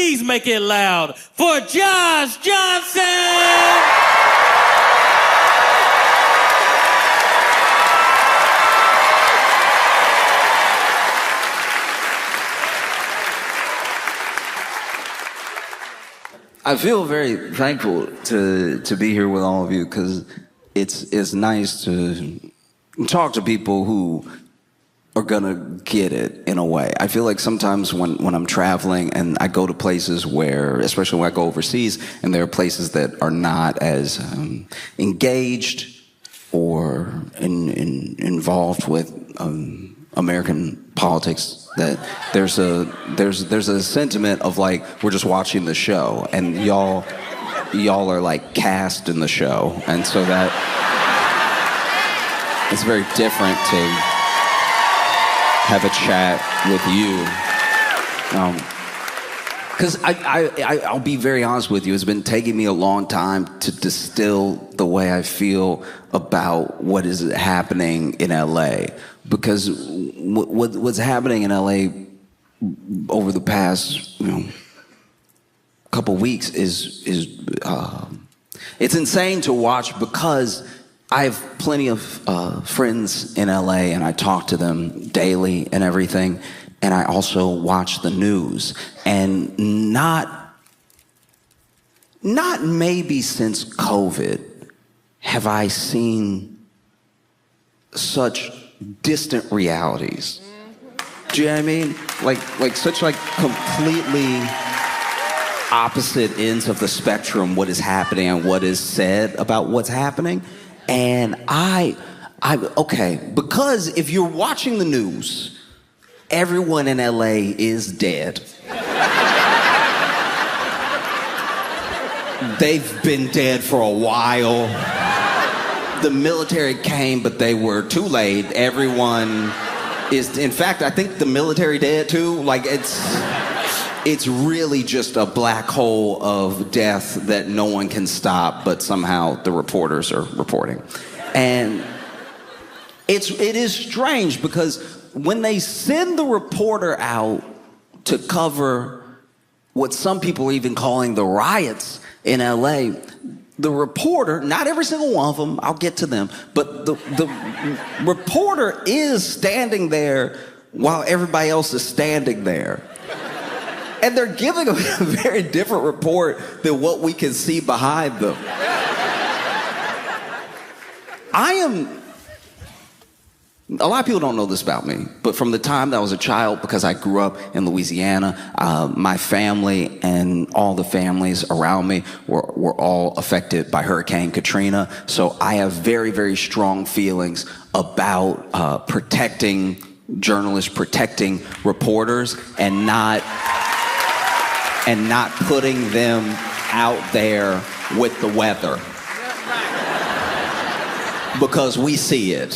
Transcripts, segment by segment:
Please make it loud for Josh Johnson! I feel very thankful to be here with all of you because it's nice to talk to people who are gonna get it in a way. I feel like sometimes when I'm traveling and I go to places where, especially when I go overseas, and there are places that are not as engaged or involved with American politics, that there's a sentiment of like we're just watching the show and y'all are like cast in the show, and so that it's very different to have a chat with you. Because I'll be very honest with you, it's been taking me a long time to distill the way I feel about what is happening in LA. Because what's happening in LA over the past couple weeks is it's insane to watch, because I have plenty of friends in LA and I talk to them daily and everything, and I also watch the news, and not maybe since COVID have I seen such distant realities. Do you know what I mean? Like such like completely opposite ends of the spectrum, what is happening and what is said about what's happening. And okay, because if you're watching the news, everyone in LA is dead. They've been dead for a while. The military came, but they were too late. Everyone is, in fact, I think the military dead too. Like it's really just a black hole of death that no one can stop, but somehow the reporters are reporting. And it is strange, because when they send the reporter out to cover what some people are even calling the riots in LA, the reporter, not every single one of them, I'll get to them, but the reporter is standing there while everybody else is standing there. And they're giving a very different report than what we can see behind them. A lot of people don't know this about me, but from the time that I was a child, because I grew up in Louisiana, my family and all the families around me were all affected by Hurricane Katrina. So I have very, very strong feelings about protecting journalists, protecting reporters, and not putting them out there with the weather. Because we see it.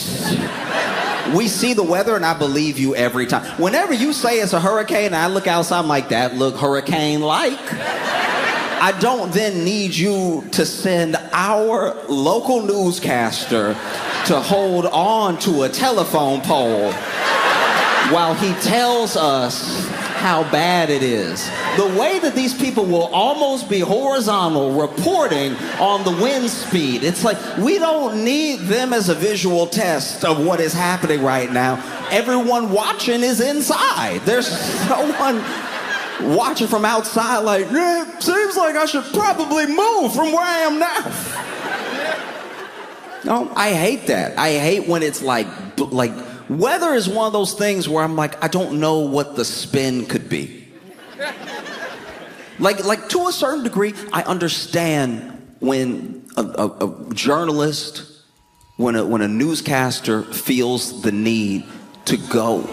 We see the weather, and I believe you every time. Whenever you say it's a hurricane, and I look outside, I'm like, that look hurricane-like. I don't then need you to send our local newscaster to hold on to a telephone pole while he tells us how bad it is. The way that these people will almost be horizontal reporting on the wind speed, it's like we don't need them as a visual test of what is happening right now. Everyone watching is inside. There's no one watching from outside like, yeah, seems like I should probably move from where I am now. No, I hate that. I hate when it's like weather is one of those things where I'm like, I don't know what the spin could be. Like to a certain degree, I understand when a journalist, when a newscaster feels the need to go.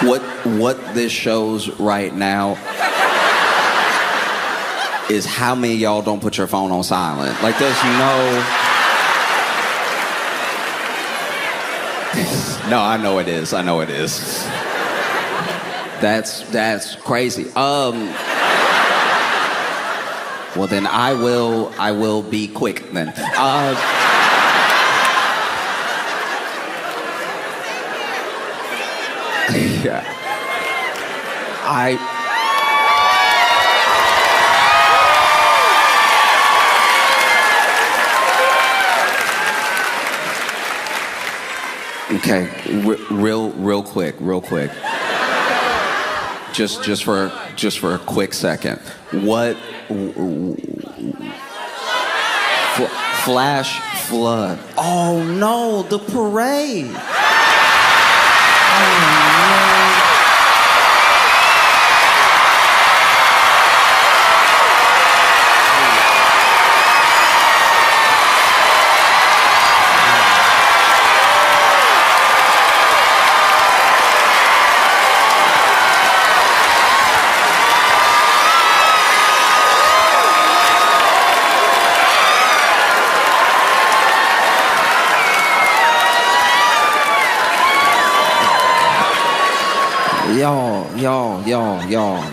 What this shows right now is how many of y'all don't put your phone on silent. Like there's no... No, I know it is. That's crazy. Well then I will be quick then. Yeah. Okay, real quick. Just for a quick second. What flash flood? Oh no, the parade.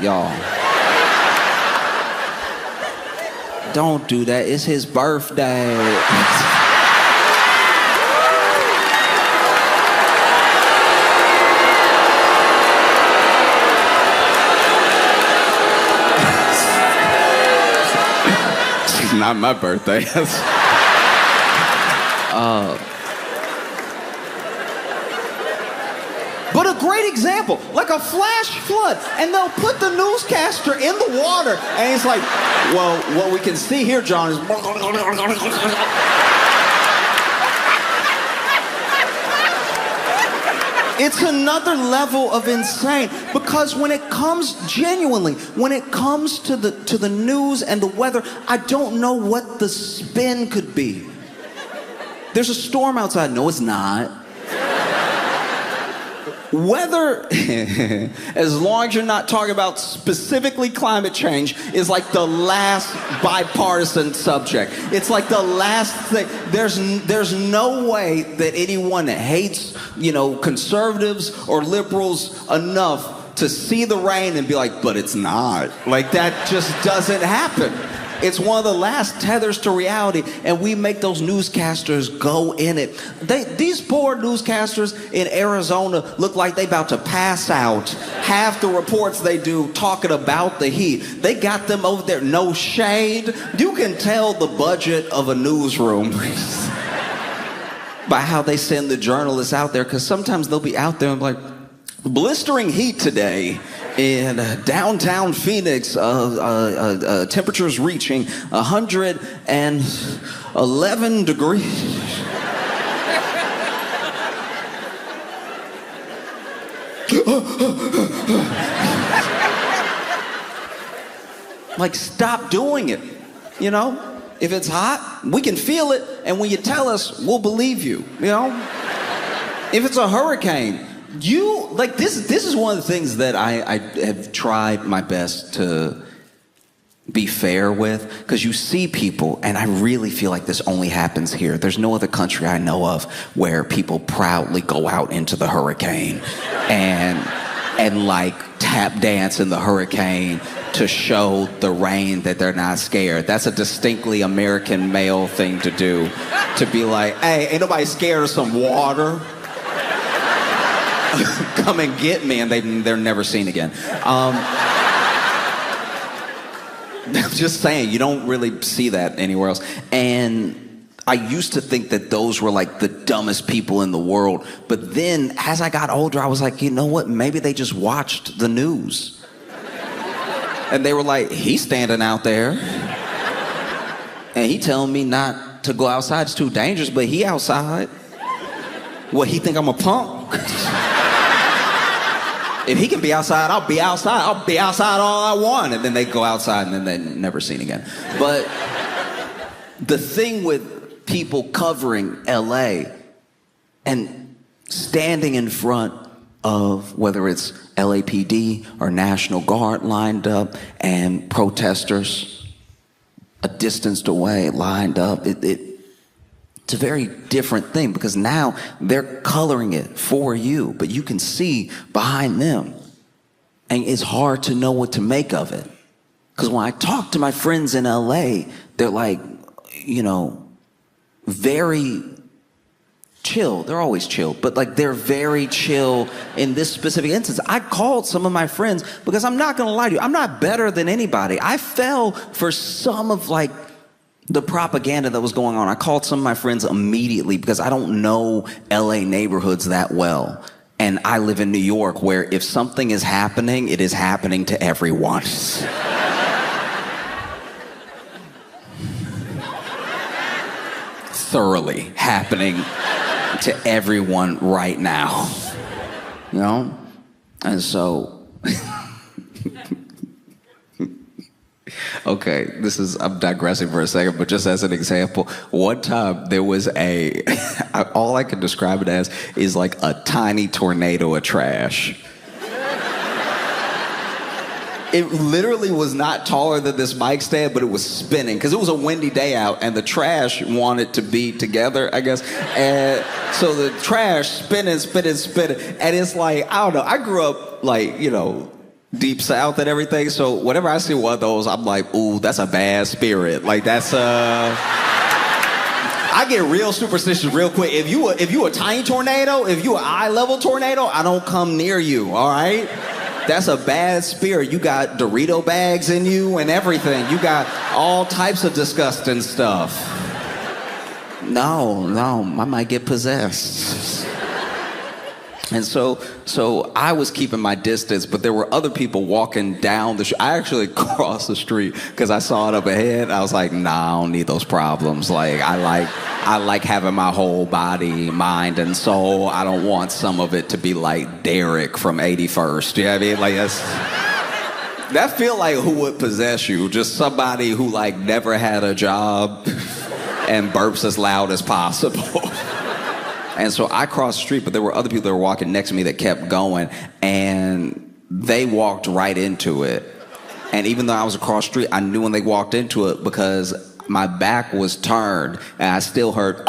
Y'all. Don't do that. It's his birthday. It's not my birthday. But a great example, like a flash flood, and they'll put the newscaster in the water, and he's like, well, what we can see here, John, is... It's another level of insane, because when it comes to the news and the weather, I don't know what the spin could be. There's a storm outside. No, it's not. Weather, as long as you're not talking about specifically climate change, is like the last bipartisan subject. It's like the last thing. There's no way that anyone hates, conservatives or liberals enough to see the rain and be like, but it's not. Like, that just doesn't happen. It's one of the last tethers to reality, and we make those newscasters go in it. These poor newscasters in Arizona look like they about to pass out. Half the reports they do talking about the heat. They got them over there, no shade. You can tell the budget of a newsroom by how they send the journalists out there, because sometimes they'll be out there and be like, blistering heat today in downtown Phoenix, temperatures reaching 111 degrees. Like, stop doing it, If it's hot, we can feel it, and when you tell us, we'll believe you, If it's a hurricane, this is one of the things that I have tried my best to be fair with, because you see people, and I really feel like this only happens here. There's no other country I know of where people proudly go out into the hurricane and like tap dance in the hurricane to show the rain that they're not scared. That's a distinctly American male thing to do, to be like, hey, ain't nobody scared of some water? Come and get me, and they're never seen again. I'm just saying, you don't really see that anywhere else. And I used to think that those were like the dumbest people in the world. But then as I got older, I was like, you know what? Maybe they just watched the news. And they were like, he's standing out there, and he telling me not to go outside. It's too dangerous, but he outside. What, he think I'm a punk? If he can be outside, I'll be outside. I'll be outside all I want. And then they go outside, and then they're never seen again. But the thing with people covering LA and standing in front of whether it's LAPD or National Guard lined up and protesters a distance away lined up. It's a very different thing because now they're coloring it for you, but you can see behind them. And it's hard to know what to make of it. Because when I talk to my friends in LA, they're like, very chill. They're always chill, but like they're very chill in this specific instance. I called some of my friends because I'm not gonna lie to you, I'm not better than anybody. I fell for some of like the propaganda that was going on. I called some of my friends immediately because I don't know LA neighborhoods that well. And I live in New York where if something is happening, it is happening to everyone. Thoroughly happening to everyone right now, And so, okay, I'm digressing for a second, but just as an example, one time there was all I can describe it as is like a tiny tornado of trash. It literally was not taller than this mic stand, but it was spinning because it was a windy day out and the trash wanted to be together, I guess. And so the trash spinning. And it's like, I don't know. I grew up like, deep south and everything. So whenever I see one of those, I'm like, ooh, that's a bad spirit. Like that's I get real superstitious real quick. If you a tiny tornado, if you an eye level tornado, I don't come near you, all right? That's a bad spirit. You got Dorito bags in you and everything. You got all types of disgusting stuff. No, I might get possessed. And so I was keeping my distance, but there were other people walking down the street. I actually crossed the street because I saw it up ahead. I was like, nah, I don't need those problems. Like, I like having my whole body, mind, and soul. I don't want some of it to be like Derek from 81st. You know what I mean? Like, that feel like who would possess you? Just somebody who like never had a job and burps as loud as possible. And so I crossed the street, but there were other people that were walking next to me that kept going, and they walked right into it. And even though I was across the street, I knew when they walked into it because my back was turned, and I still heard.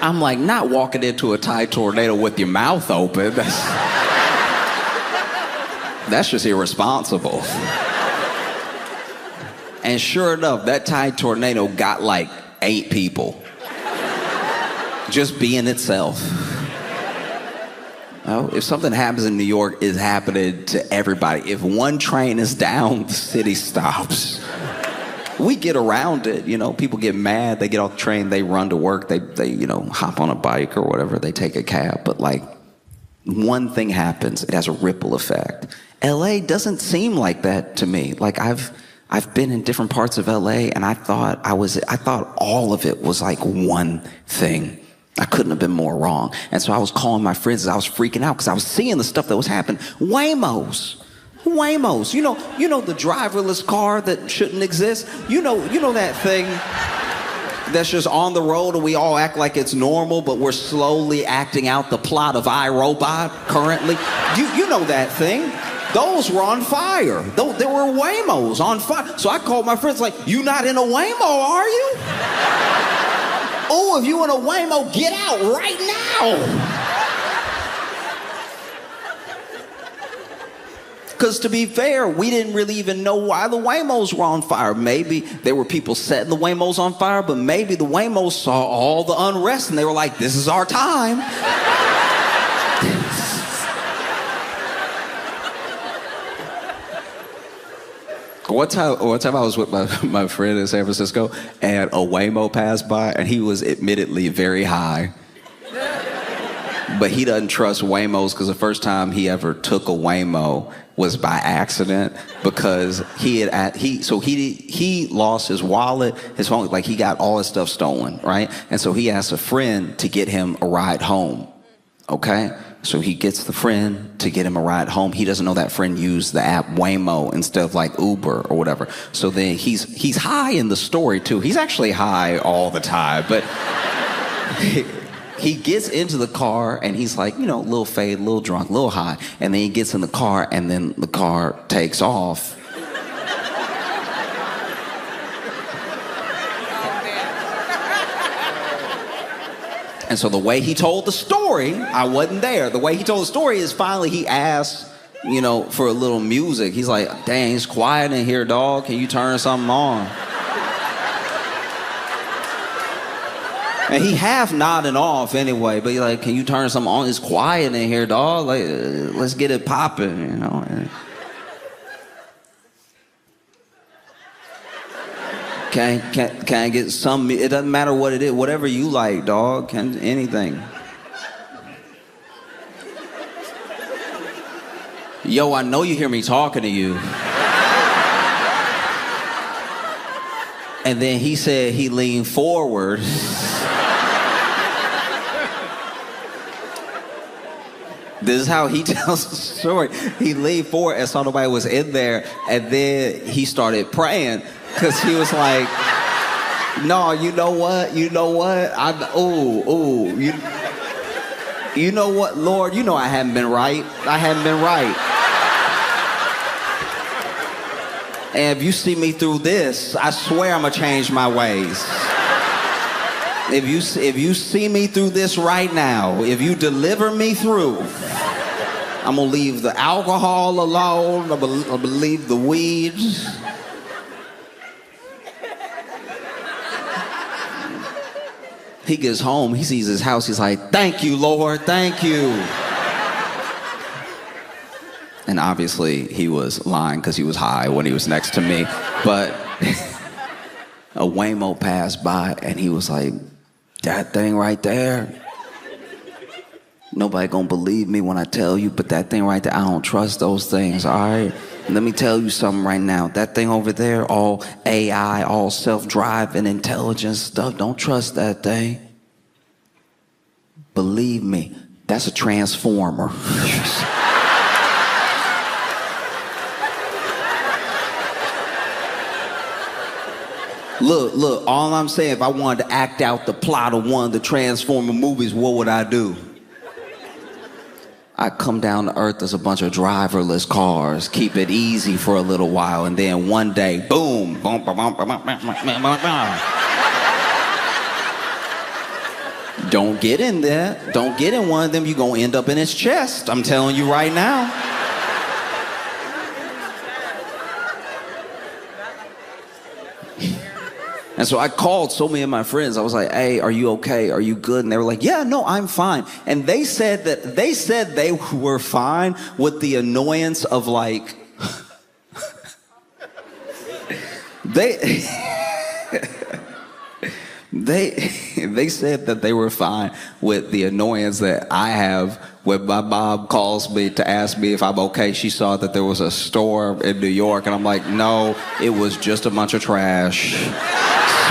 I'm like, not walking into a Thai tornado with your mouth open. That's just irresponsible. And sure enough, that Thai tornado got like 8 people. Just being itself. If something happens in New York, it's happening to everybody. If one train is down, the city stops. We get around it, people get mad, they get off the train, they run to work, they hop on a bike or whatever, they take a cab. But like, one thing happens, it has a ripple effect. LA doesn't seem like that to me. Like I've been in different parts of LA and I thought all of it was like one thing. I couldn't have been more wrong. And so I was calling my friends as I was freaking out because I was seeing the stuff that was happening. Waymos. You know the driverless car that shouldn't exist? You know that thing that's just on the road and we all act like it's normal, but we're slowly acting out the plot of iRobot currently? You know that thing. Those were on fire. There were Waymos on fire. So I called my friends like, you not in a Waymo, are you? Oh, if you in a Waymo, get out right now. Because to be fair, we didn't really even know why the Waymos were on fire. Maybe there were people setting the Waymos on fire, but maybe the Waymos saw all the unrest and they were like, this is our time. One time I was with my friend in San Francisco and a Waymo passed by and he was admittedly very high. But he doesn't trust Waymos because the first time he ever took a Waymo was by accident because he lost his wallet, his phone, like he got all his stuff stolen, right? And so he asked a friend to get him a ride home, okay? So he gets the friend to get him a ride home. He doesn't know that friend used the app Waymo instead of like Uber or whatever. So then he's high in the story too. He's actually high all the time, but he gets into the car and he's like, you know, a little fade, a little drunk, a little high. And then he gets in the car and then the car takes off. And so the way he told the story, I wasn't there. The way he told the story is finally he asked, you know, for a little music. He's like, dang, it's quiet in here, dog. Can you turn something on? And he half nodding off anyway, but he's like, can you turn something on? It's quiet in here, dog. Like, let's get it popping, you know. Can I get some? It doesn't matter what it is, whatever you like, dog. Can anything. Yo, I know you hear me talking to you. And then he said he leaned forward. This is how he tells the story. He leaned forward and saw nobody was in there, and then he started praying. Because he was like, no, you know what? You know what? You know what, Lord? You know I haven't been right. I haven't been right. And if you see me through this, I swear I'm going to change my ways. If you see me through this right now, if you deliver me through, I'm going to leave the alcohol alone. I'm going to leave the weed. He gets home, he sees his house, he's like, thank you, Lord, thank you. And obviously he was lying because he was high when he was next to me. But a Waymo passed by and he was like, that thing right there, nobody gonna believe me when I tell you, but that thing right there, I don't trust those things, all right? Let me tell you something right now. That thing over there, all AI, all self-driving, intelligence stuff, don't trust that thing. Believe me, that's a transformer. Look, all I'm saying, if I wanted to act out the plot of one of the Transformer movies, what would I do? I come down to earth as a bunch of driverless cars, keep it easy for a little while, and then one day, boom. Don't get in there. Don't get in one of them. You're going to end up in his chest. I'm telling you right now. And so I called so many of my friends. I was like, hey, are you okay? Are you good? And they were like, yeah, no, I'm fine. And they said they were fine with the annoyance of like, they said that they were fine with the annoyance that I have when my mom calls me to ask me if I'm okay. She saw that there was a storm in New York, and I'm like, no, it was just a bunch of trash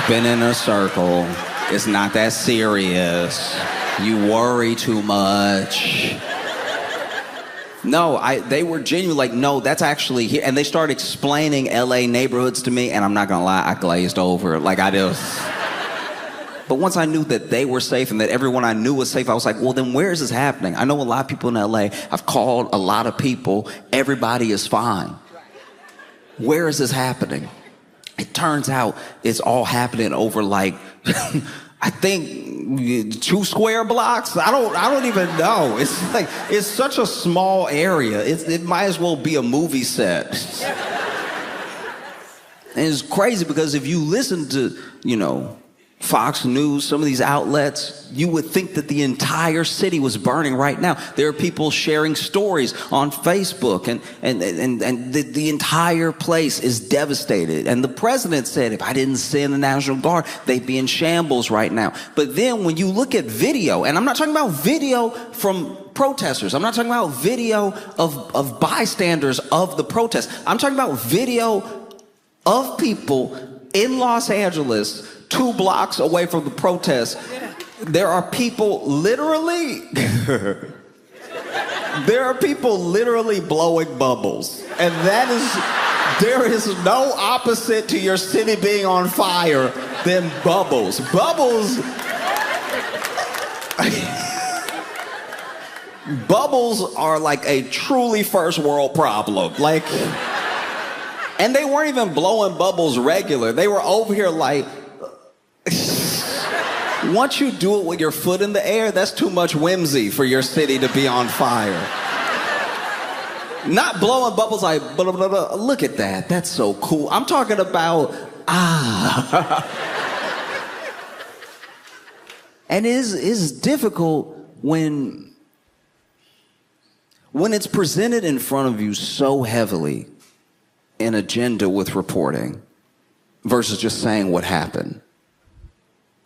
spinning in a circle. It's not that serious. You worry too much. No, they were genuinely like, no, that's actually here. And they started explaining LA neighborhoods to me, and I'm not gonna lie, I glazed over. Like I just... But once I knew that they were safe and that everyone I knew was safe, I was like, well, then where is this happening? I know a lot of people in LA. I've called a lot of people. Everybody is fine. Where is this happening? It turns out it's all happening over like, I think 2 square blocks. I don't even know. It's like, it's such a small area. It might as well be a movie set. And it's crazy because if you listen to, you know, Fox News, some of these outlets, you would think that the entire city was burning right now. There are people sharing stories on Facebook, and the entire place is devastated. And the president said, if I didn't send the National Guard, they'd be in shambles right now. But then when you look at video, and I'm not talking about video from protesters, I'm not talking about video of bystanders of the protest. I'm talking about video of people in Los Angeles 2 blocks away from the protest. There are people literally blowing bubbles. And there is no opposite to your city being on fire than bubbles. Bubbles Bubbles are like a truly first world problem. Like, and they weren't even blowing bubbles regular. They were over here like, once you do it with your foot in the air, that's too much whimsy for your city to be on fire. Not blowing bubbles like, blah, blah, blah. Look at that. That's so cool. I'm talking about, And it's difficult when it's presented in front of you so heavily, an agenda with reporting versus just saying what happened.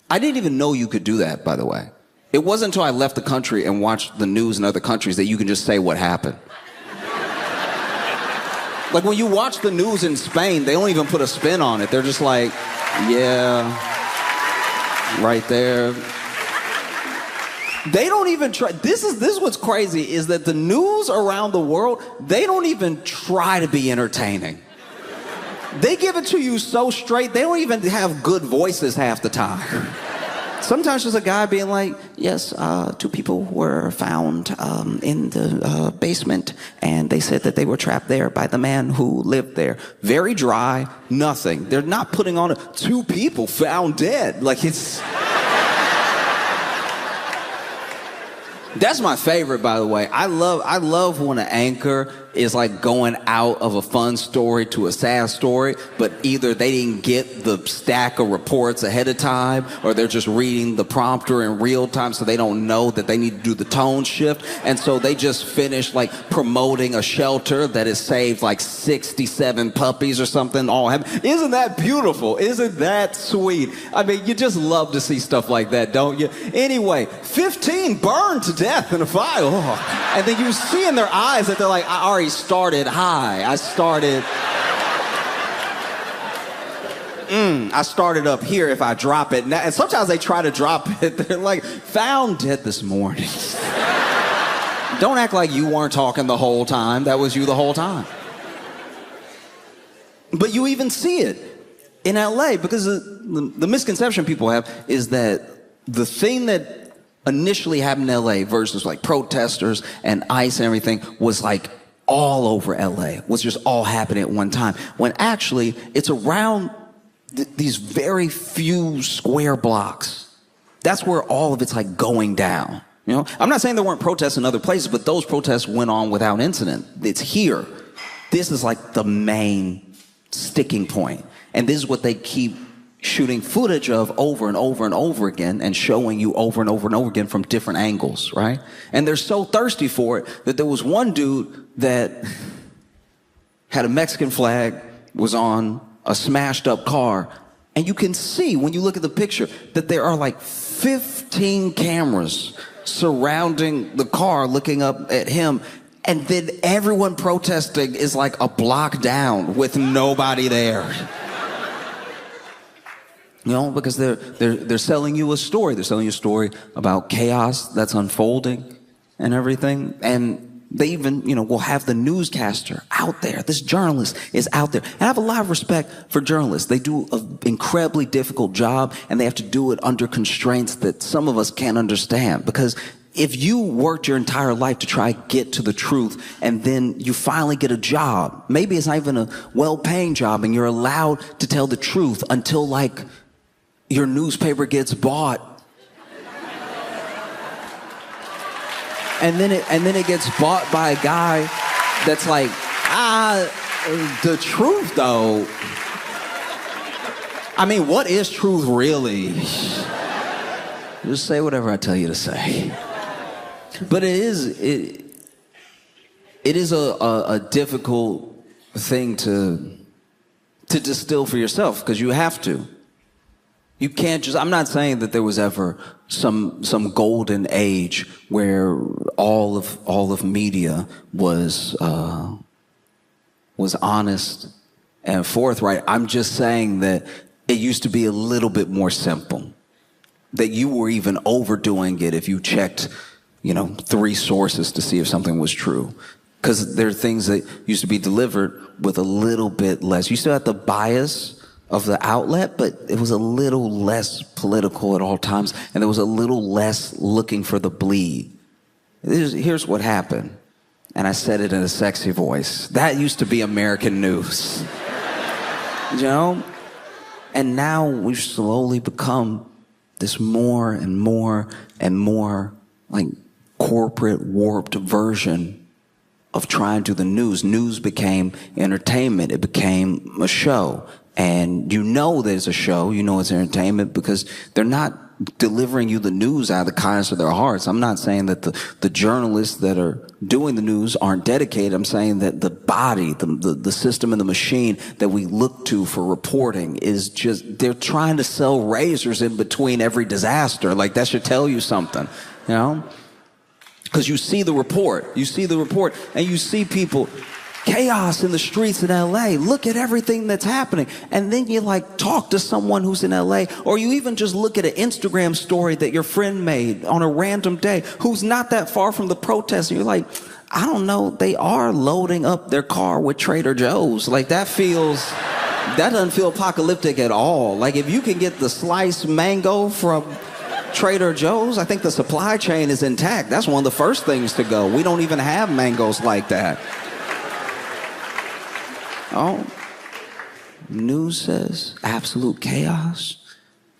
I didn't even know you could do that, by the way. It wasn't until I left the country and watched the news in other countries that you can just say what happened. Like when you watch the news in Spain, they don't even put a spin on it. They're just like, yeah, right there. They don't even try. This is what's crazy, is that the news around the world, they don't even try to be entertaining. They give it to you so straight, they don't even have good voices half the time. Sometimes there's a guy being like, yes, 2 people were found in the basement, and they said that they were trapped there by the man who lived there. Very dry, nothing. They're not putting on 2 people found dead. Like, it's... That's my favorite, by the way. I love when an anchor is like going out of a fun story to a sad story, but either they didn't get the stack of reports ahead of time, or they're just reading the prompter in real time, so they don't know that they need to do the tone shift. And so they just finished like promoting a shelter that has saved like 67 puppies or something. Isn't that beautiful? Isn't that sweet? I mean, you just love to see stuff like that, don't you? Anyway, 15 burned to death in a fire. Oh. And then you see in their eyes that they're like, I already started high. I started up here if I drop it. And sometimes they try to drop it. They're like, found dead this morning. Don't act like you weren't talking the whole time. That was you the whole time. But you even see it in LA, because the misconception people have is that the thing that initially happened in LA versus like protesters and ICE and everything was like all over LA, was just all happening at one time, when actually it's around these very few square blocks. That's where all of it's like going down. You know, I'm not saying there weren't protests in other places, but those protests went on without incident. It's here. This is like the main sticking point. And this is what they keep shooting footage of over and over and over again, and showing you over and over and over again from different angles, right? And they're so thirsty for it that there was one dude that had a Mexican flag, was on a smashed up car, and you can see when you look at the picture that there are like 15 cameras surrounding the car looking up at him, and then everyone protesting is like a block down with nobody there. You know, because they're selling you a story. They're selling you a story about chaos that's unfolding and everything. And they even, you know, will have the newscaster out there. This journalist is out there. And I have a lot of respect for journalists. They do an incredibly difficult job, and they have to do it under constraints that some of us can't understand. Because if you worked your entire life to try to get to the truth, and then you finally get a job, maybe it's not even a well-paying job, and you're allowed to tell the truth until like your newspaper gets bought, and then it gets bought by a guy that's like, the truth though. I mean, what is truth really? Just say whatever I tell you to say. But it is a difficult thing to distill for yourself, because you have to. You can't just, I'm not saying that there was ever some golden age where all of media was honest and forthright. I'm just saying that it used to be a little bit more simple. That you were even overdoing it if you checked, 3 sources to see if something was true. Because there are things that used to be delivered with a little bit less. You still had the bias of the outlet, but it was a little less political at all times, and there was a little less looking for the bleed. Here's what happened. And I said it in a sexy voice. That used to be American news. You know? And now we've slowly become this more and more and more like corporate warped version of trying to do the news. News became entertainment. It became a show. And you know there's a show, you know it's entertainment because they're not delivering you the news out of the kindness of their hearts. I'm not saying that the journalists that are doing the news aren't dedicated. I'm saying that the body, the system and the machine that we look to for reporting is just, they're trying to sell razors in between every disaster. Like that should tell you something, you know? Because you see the report, and you see people, chaos in the streets in LA. Look at everything that's happening. And then you like talk to someone who's in LA, or you even just look at an Instagram story that your friend made on a random day who's not that far from the protest. And you're like, I don't know, they are loading up their car with Trader Joe's. Like that doesn't feel apocalyptic at all. Like if you can get the sliced mango from Trader Joe's, I think the supply chain is intact. That's one of the first things to go. We don't even have mangoes like that. Oh, news says absolute chaos.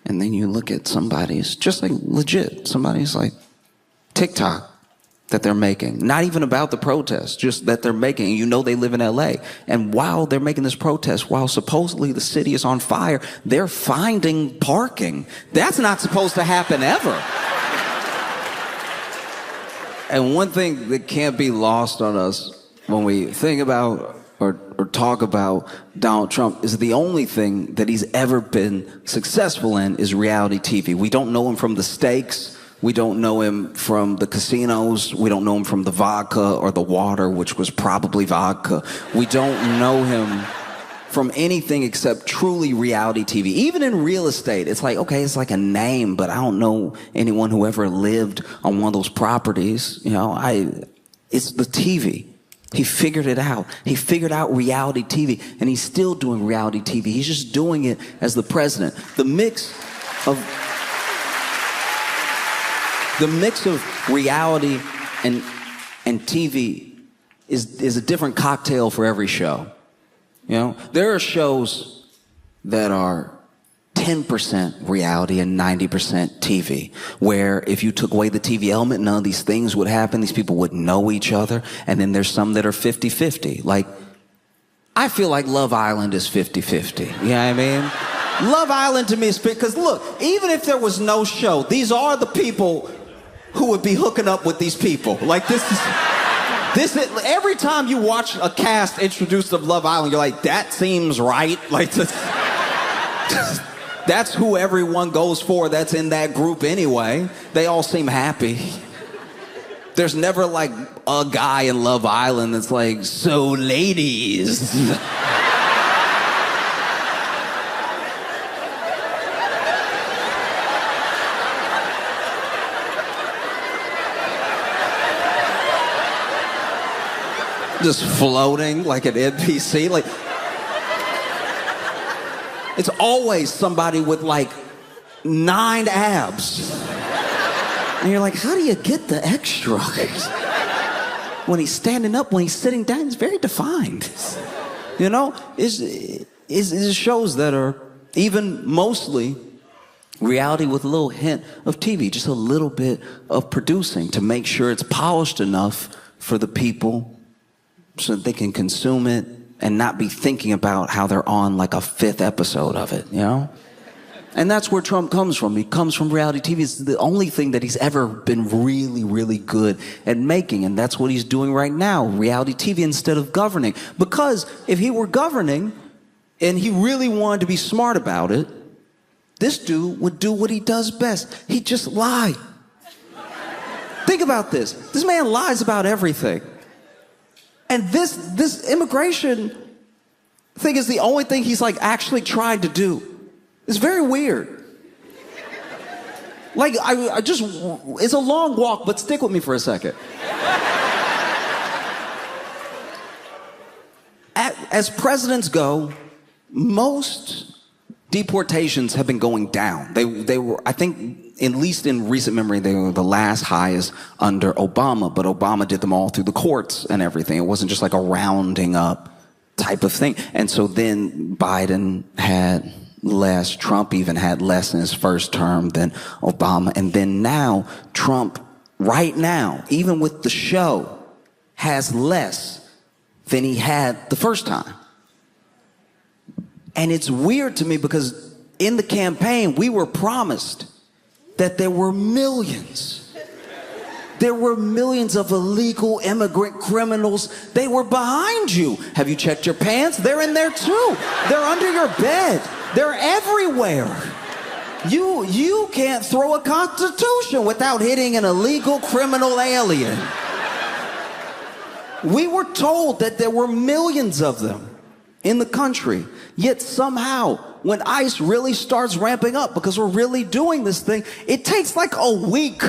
And then you look at somebody's, just like legit, somebody's like TikTok that they're making. Not even about the protest, just that they're making. You know they live in LA. And while they're making this protest, while supposedly the city is on fire, they're finding parking. That's not supposed to happen ever. And one thing that can't be lost on us when we think about or talk about Donald Trump is the only thing that he's ever been successful in is reality TV. We don't know him from the steaks. We don't know him from the casinos. We don't know him from the vodka or the water, which was probably vodka. We don't know him from anything except truly reality TV. Even in real estate, it's like, okay, it's like a name, but I don't know anyone who ever lived on one of those properties. You know, it's the TV. He figured it out. He figured out reality TV, and he's still doing reality TV. He's just doing it as the president. The mix of reality and TV is a different cocktail for every show. You know, there are shows that are 10% reality and 90% TV, where if you took away the TV element, none of these things would happen. These people wouldn't know each other. And then there's some that are 50-50. Like, I feel like Love Island is 50-50. You know what I mean? Love Island to me is, because look, even if there was no show, these are the people who would be hooking up with these people. Like this is, every time you watch a cast introduced of Love Island, you're like, that seems right. Like this, that's who everyone goes for that's in that group anyway. They all seem happy. There's never like a guy in Love Island that's like, so ladies. Just floating like an NPC. Like, it's always somebody with like 9 abs. And you're like, how do you get the extra? When he's standing up, when he's sitting down, it's very defined. You know, it's shows that are even mostly reality with a little hint of TV, just a little bit of producing to make sure it's polished enough for the people so that they can consume it and not be thinking about how they're on like a 5th episode of it, you know? And that's where Trump comes from. He comes from reality TV. It's the only thing that he's ever been really, really good at making. And that's what he's doing right now, reality TV instead of governing. Because if he were governing and he really wanted to be smart about it, this dude would do what he does best. He'd just lie. Think about this. This man lies about everything. And this immigration thing is the only thing he's like actually tried to do. It's very weird. Like, I just, it's a long walk, but stick with me for a second. As presidents go, most deportations have been going down. They were, I think, at least in recent memory, they were the last highest under Obama, but Obama did them all through the courts and everything. It wasn't just like a rounding up type of thing. And so then Biden had less, Trump even had less in his first term than Obama. And then now, Trump, right now, even with the show, has less than he had the first time. And it's weird to me because in the campaign, we were promised that there were millions. There were millions of illegal immigrant criminals. They were behind you. Have you checked your pants? They're in there too. They're under your bed. They're everywhere. You can't throw a constitution without hitting an illegal criminal alien. We were told that there were millions of them in the country. Yet somehow, when ICE really starts ramping up, because we're really doing this thing, it takes like a week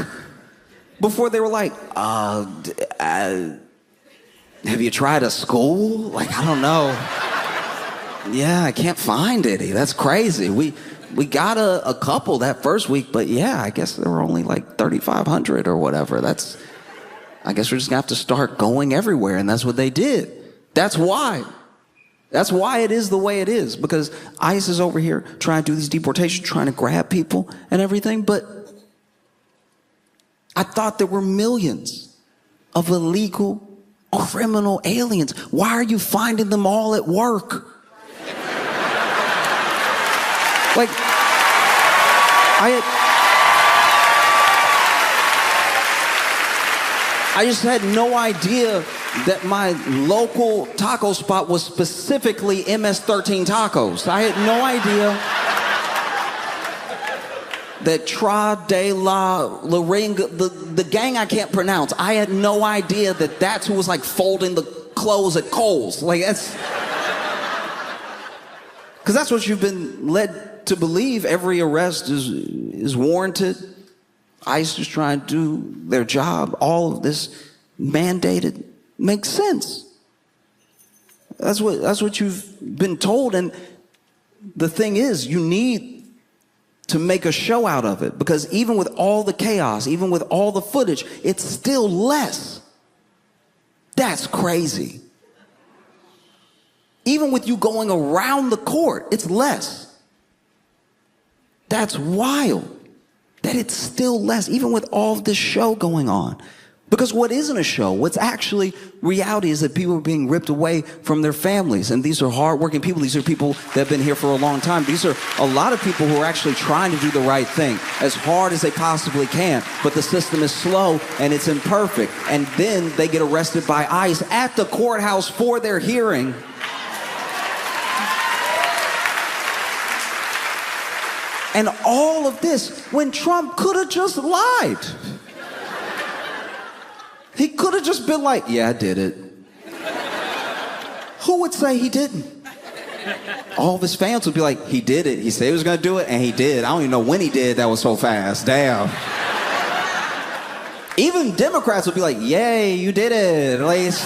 before they were like, have you tried a school? Like, I don't know. Yeah, I can't find any. That's crazy. We got a couple that first week, but yeah, I guess there were only like 3,500 or whatever. I guess we're just gonna have to start going everywhere, and that's what they did. That's why it is the way it is, because ICE is over here trying to do these deportations, trying to grab people and everything, but I thought there were millions of illegal criminal aliens. Why are you finding them all at work? Like, I just had no idea that my local taco spot was specifically MS-13 Tacos. I had no idea that Tra de la Ringa, the gang I can't pronounce, I had no idea that that's who was like folding the clothes at Kohl's. Like, that's... Because that's what you've been led to believe. Every arrest is warranted. ICE is trying to do their job. All of this mandated makes sense. That's what you've been told. And the thing is, you need to make a show out of it, because even with all the chaos, even with all the footage, it's still less. That's crazy. Even with you going around the court, it's less. That's wild. That it's still less, even with all of this show going on. Because what isn't a show, what's actually reality, is that people are being ripped away from their families. And these are hardworking people. These are people that have been here for a long time. These are a lot of people who are actually trying to do the right thing as hard as they possibly can. But the system is slow and it's imperfect. And then they get arrested by ICE at the courthouse for their hearing. And all of this when Trump could have just lied. He could have just been like, yeah, I did it. Who would say he didn't? All of his fans would be like, he did it. He said he was going to do it, and he did. I don't even know when he did. That was so fast. Damn. Even Democrats would be like, yay, you did it. At least.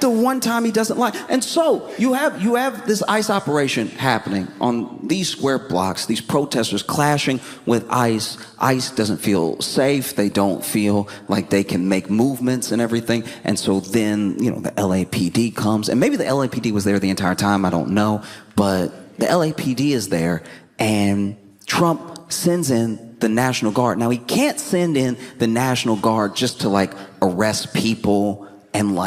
The one time he doesn't lie. And so you have this ICE operation happening on these square blocks, these protesters clashing with ICE. ICE doesn't feel safe. They don't feel like they can make movements and everything. And so then, the LAPD comes, and maybe the LAPD was there the entire time, I don't know, but the LAPD is there, and Trump sends in the National Guard. Now, he can't send in the National Guard just to arrest people and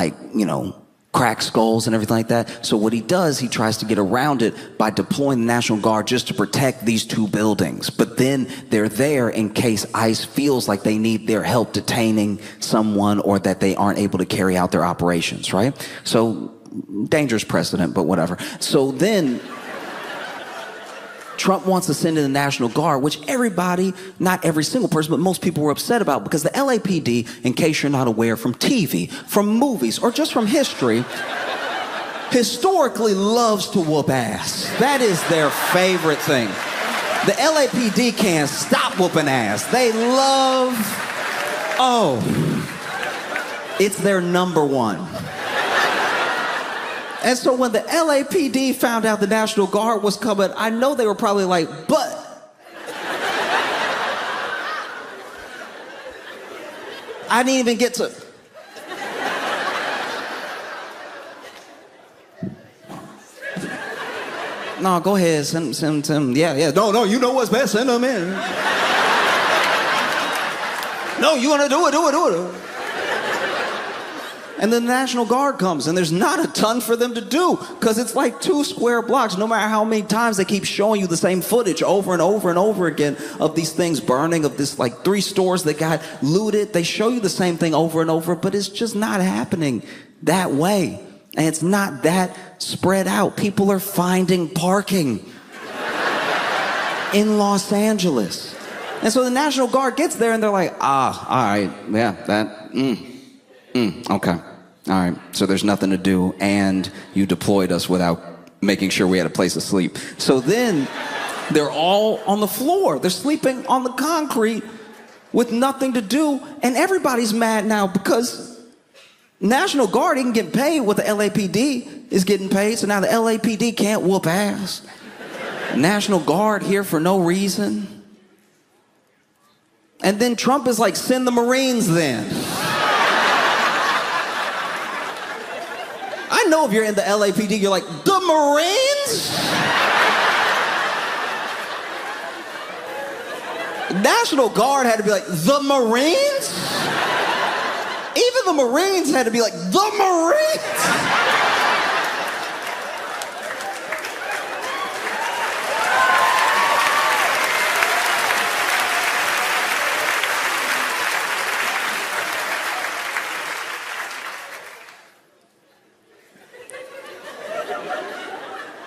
crack skulls and everything like that. So what he does, he tries to get around it by deploying the National Guard just to protect these two buildings. But then they're there in case ICE feels like they need their help detaining someone, or that they aren't able to carry out their operations, right? So, dangerous precedent, but whatever. So then Trump wants to send in the National Guard, which everybody, not every single person, but most people were upset about, because the LAPD, in case you're not aware from TV, from movies, or just from history, historically loves to whoop ass. That is their favorite thing. The LAPD can't stop whooping ass. They love, it's their number one. And so when the LAPD found out the National Guard was coming, I know they were probably like, but I didn't even get to. No, go ahead, send him. Yeah. No, you know what's best, send him in. No, you wanna do it. And then the National Guard comes, and there's not a ton for them to do, because it's like 2 square blocks. No matter how many times they keep showing you the same footage over and over and over again of these things burning, of this like 3 stores that got looted. They show you the same thing over and over, but it's just not happening that way. And it's not that spread out. People are finding parking in Los Angeles. And so the National Guard gets there, and they're like, all right, yeah, that, okay. All right, so there's nothing to do, and you deployed us without making sure we had a place to sleep. So then they're all on the floor. They're sleeping on the concrete with nothing to do, and everybody's mad now because National Guard isn't getting paid what the LAPD is getting paid, so now the LAPD can't whoop ass. National Guard here for no reason. And then Trump is like, send the Marines then. I know if you're in the LAPD, you're like, the Marines? National Guard had to be like, the Marines? Even the Marines had to be like, the Marines?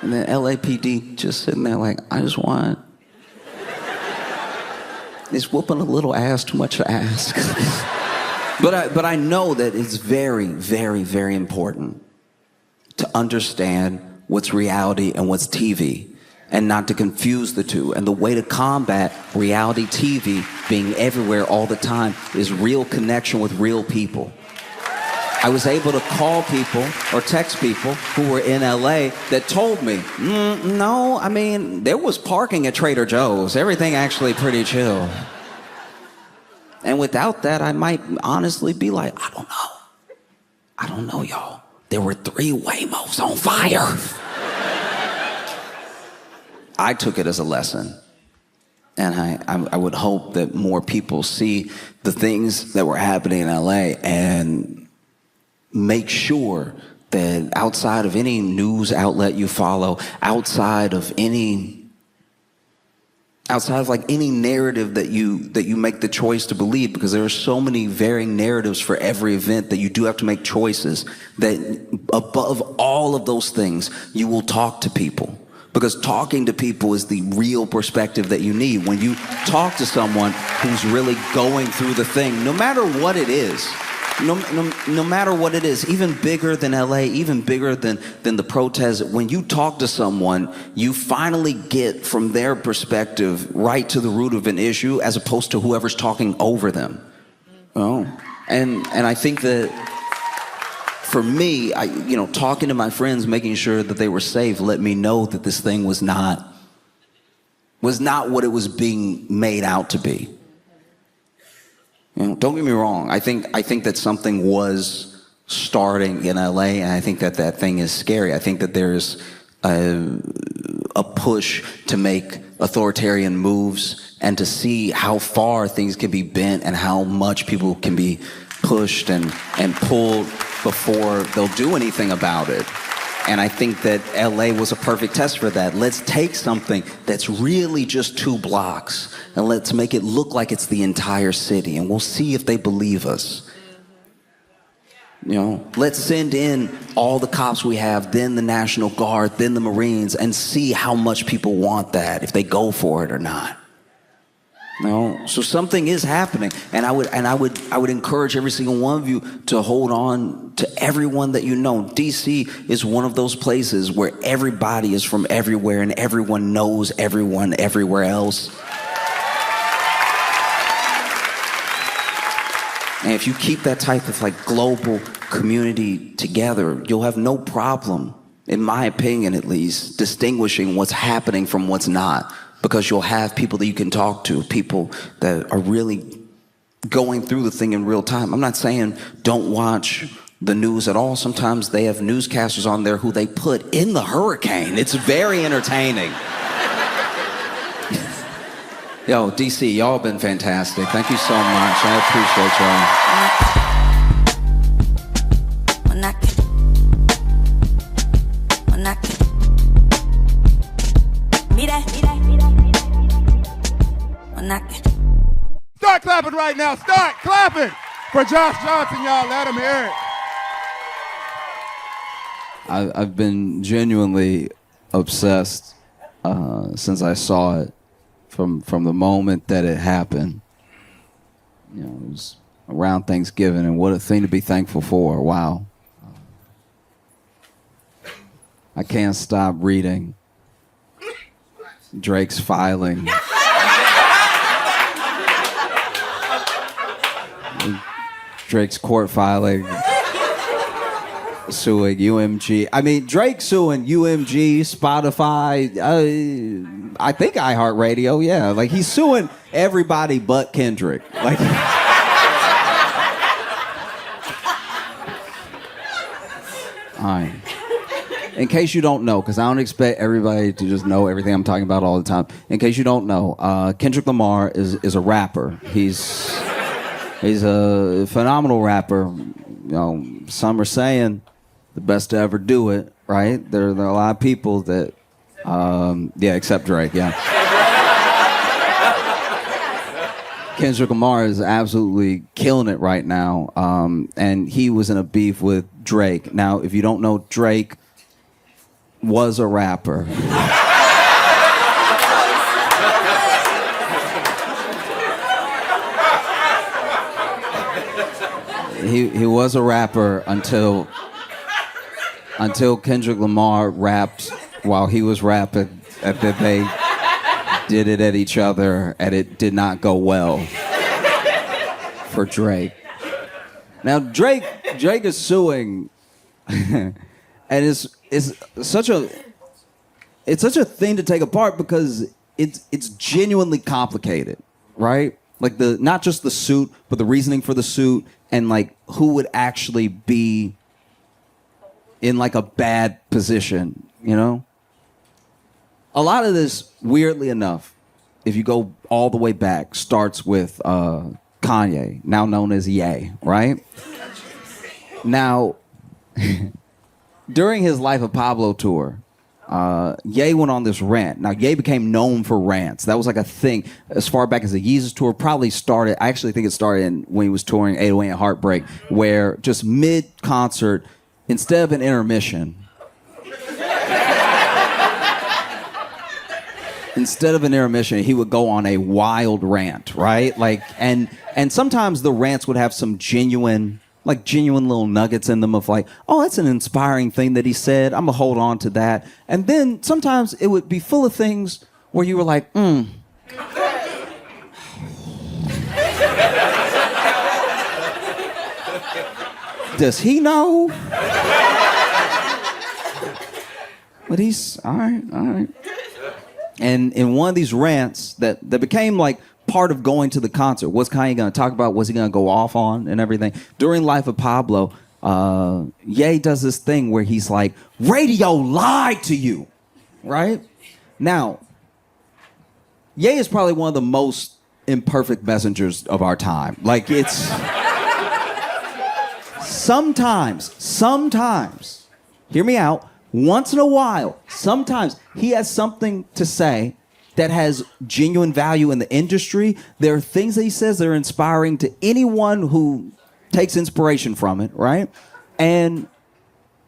And then LAPD just sitting there like, I just want... Is whooping a little ass too much to ask? But I know that it's very, very, very important to understand what's reality and what's TV, and not to confuse the two. And the way to combat reality TV being everywhere all the time is real connection with real people. I was able to call people or text people who were in LA that told me, no, I mean, there was parking at Trader Joe's. Everything actually pretty chill. And without that, I might honestly be like, I don't know, y'all. There were 3 Waymos on fire. I took it as a lesson. And I would hope that more people see the things that were happening in LA and make sure that outside of any news outlet you follow, outside of like any narrative that you make the choice to believe, because there are so many varying narratives for every event that you do have to make choices, that above all of those things, you will talk to people. Because talking to people is the real perspective that you need. When you talk to someone who's really going through the thing, no matter what it is, no matter what it is, even bigger than LA, even bigger than the protests, when you talk to someone, you finally get from their perspective right to the root of an issue, as opposed to whoever's talking over them. Oh, and I think that for me, talking to my friends, making sure that they were safe, let me know that this thing was not what it was being made out to be. Don't get me wrong. I think that something was starting in LA, and I think that thing is scary. I think that there's a push to make authoritarian moves and to see how far things can be bent and how much people can be pushed and pulled before they'll do anything about it. And I think that LA was a perfect test for that. Let's take something that's really just 2 blocks and let's make it look like it's the entire city, and we'll see if they believe us. Let's send in all the cops we have, then the National Guard, then the Marines, and see how much people want that, if they go for it or not. So something is happening, and I would encourage every single one of you to hold on to everyone that you know. DC is one of those places where everybody is from everywhere, and everyone knows everyone everywhere else. And if you keep that type of global community together, you'll have no problem in my opinion at least, distinguishing what's happening from what's not. Because you'll have people that you can talk to, people that are really going through the thing in real time. I'm not saying don't watch the news at all. Sometimes they have newscasters on there who they put in the hurricane. It's very entertaining. Yo, DC, y'all been fantastic. Thank you so much. I appreciate y'all. Start clapping right now. Start clapping for Josh Johnson, y'all. Let him hear it. I've been genuinely obsessed since I saw it from the moment that it happened. You know, it was around Thanksgiving, and what a thing to be thankful for. Wow. I can't stop reading Drake's filing. Drake's court filing, suing UMG. I mean, Drake suing UMG, Spotify, I think iHeartRadio, yeah. Like, he's suing everybody but Kendrick. Like, all right. In case you don't know, because I don't expect everybody to just know everything I'm talking about all the time. In case you don't know, Kendrick Lamar is a rapper. He's a phenomenal rapper. You know, some are saying the best to ever do it, right? There are a lot of people that, yeah, except Drake, yeah. Kendrick Lamar is absolutely killing it right now, and he was in a beef with Drake. Now, if you don't know, Drake was a rapper. He was a rapper until Kendrick Lamar rapped while he was rapping, and then they did it at each other, and it did not go well for Drake. Now Drake is suing, and it's such a thing to take apart because it's genuinely complicated, right? Like not just the suit, but the reasoning for the suit, and like who would actually be in like a bad position, you know? A lot of this, weirdly enough, if you go all the way back, starts with Kanye, now known as Ye, right? Now, during his Life of Pablo tour, Ye went on this rant. Now, Ye became known for rants. That was like a thing as far back as the Yeezus tour. Probably started, I actually think it started when he was touring 808 and Heartbreak, where just mid-concert, instead of an intermission, he would go on a wild rant, right? Like, and sometimes the rants would have some genuine little nuggets in them of like, oh, that's an inspiring thing that he said. I'm gonna hold on to that. And then sometimes it would be full of things where you were like, does he know? But he's all right. And in one of these rants that became like part of going to the concert, what's Kanye going to talk about? What's he going to go off on and everything? During Life of Pablo, Ye does this thing where he's like, radio lied to you, right? Now, Ye is probably one of the most imperfect messengers of our time. Like, it's sometimes, hear me out, once in a while, sometimes he has something to say that has genuine value in the industry. There are things that he says that are inspiring to anyone who takes inspiration from it, right? And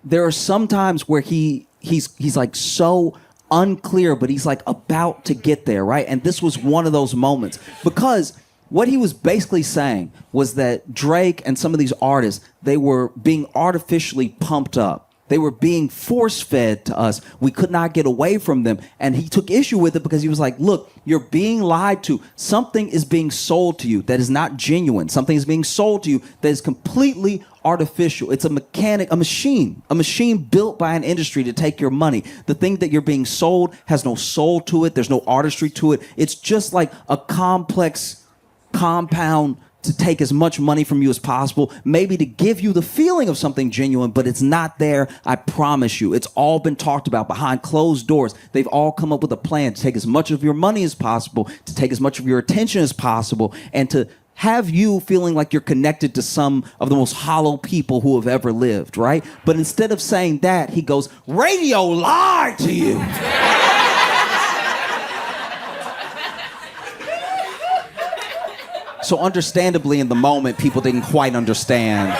there are some times where he's like so unclear, but he's like about to get there, right? And this was one of those moments, because what he was basically saying was that Drake and some of these artists, they were being artificially pumped up. They were being force-fed to us. We could not get away from them. And he took issue with it because he was like, look, you're being lied to. Something is being sold to you that is not genuine. Something is being sold to you that is completely artificial. It's a machine built by an industry to take your money. The thing that you're being sold has no soul to it. There's no artistry to it. It's just like a complex compound to take as much money from you as possible, maybe to give you the feeling of something genuine, but it's not there, I promise you. It's all been talked about behind closed doors. They've all come up with a plan to take as much of your money as possible, to take as much of your attention as possible, and to have you feeling like you're connected to some of the most hollow people who have ever lived, right? But instead of saying that, he goes, radio lied to you. So understandably, in the moment, people didn't quite understand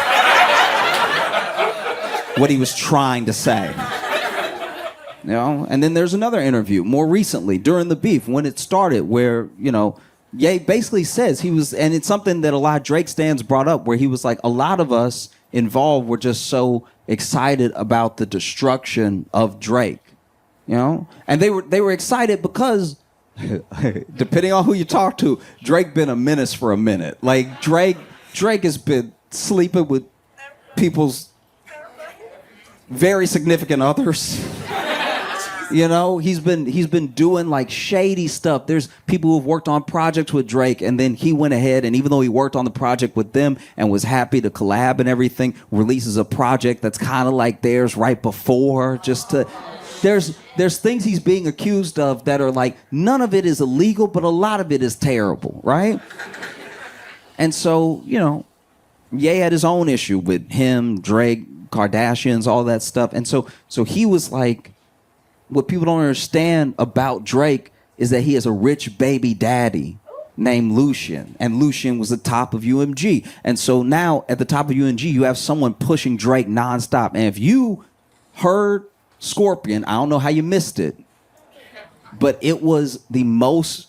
what he was trying to say. You know? And then there's another interview more recently during the beef when it started where, Ye basically says he was, and it's something that a lot of Drake stans brought up, where he was like, a lot of us involved were just so excited about the destruction of Drake, And they were excited because depending on who you talk to, Drake been a menace for a minute. Like Drake has been sleeping with people's very significant others. He's been doing like shady stuff. There's people who've worked on projects with Drake, and then he went ahead and even though he worked on the project with them and was happy to collab and everything, releases a project that's kind of like theirs right before, just to. There's things he's being accused of that are like, none of it is illegal, but a lot of it is terrible, right? And so, Ye had his own issue with him, Drake, Kardashians, all that stuff. And so he was like, what people don't understand about Drake is that he has a rich baby daddy named Lucian. And Lucian was the top of UMG. And so now at the top of UMG, you have someone pushing Drake nonstop. And if you heard Scorpion, I don't know how you missed it, but it was the most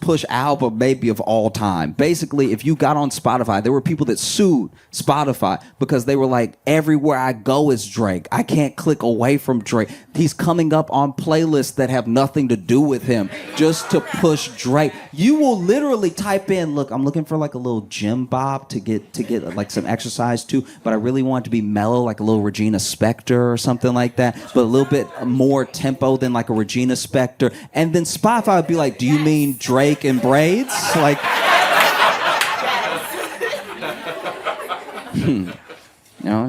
pushed album maybe of all time. Basically, if you got on Spotify, there were people that sued Spotify because they were like, everywhere I go is Drake. I can't click away from Drake. He's coming up on playlists that have nothing to do with him just to push Drake. You will literally type in, look, I'm looking for like a little gym bob to get like some exercise too, but I really want it to be mellow, like a little Regina Spektor or something like that, but a little bit more tempo than like a Regina Spektor. And then Spotify would be like, do you mean Drake and braids? Like,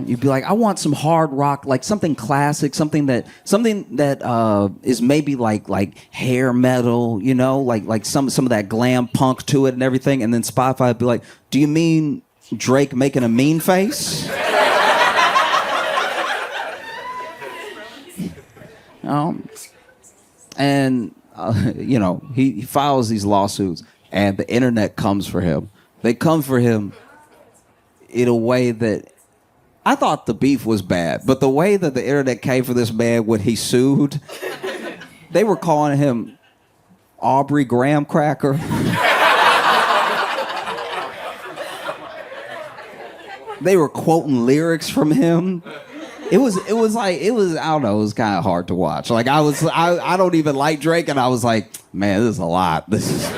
you'd be like, I want some hard rock, like something classic, something that is maybe like hair metal, like some of that glam punk to it and everything. And then Spotify would be like, do you mean Drake making a mean face? And he files these lawsuits, and the internet comes for him. They come for him in a way that I thought the beef was bad, but the way that the internet came for this man when he sued, they were calling him Aubrey Graham Cracker. They were quoting lyrics from him. It was I don't know, it was kind of hard to watch. Like I don't even like Drake, and I was like, man, this is a lot. This is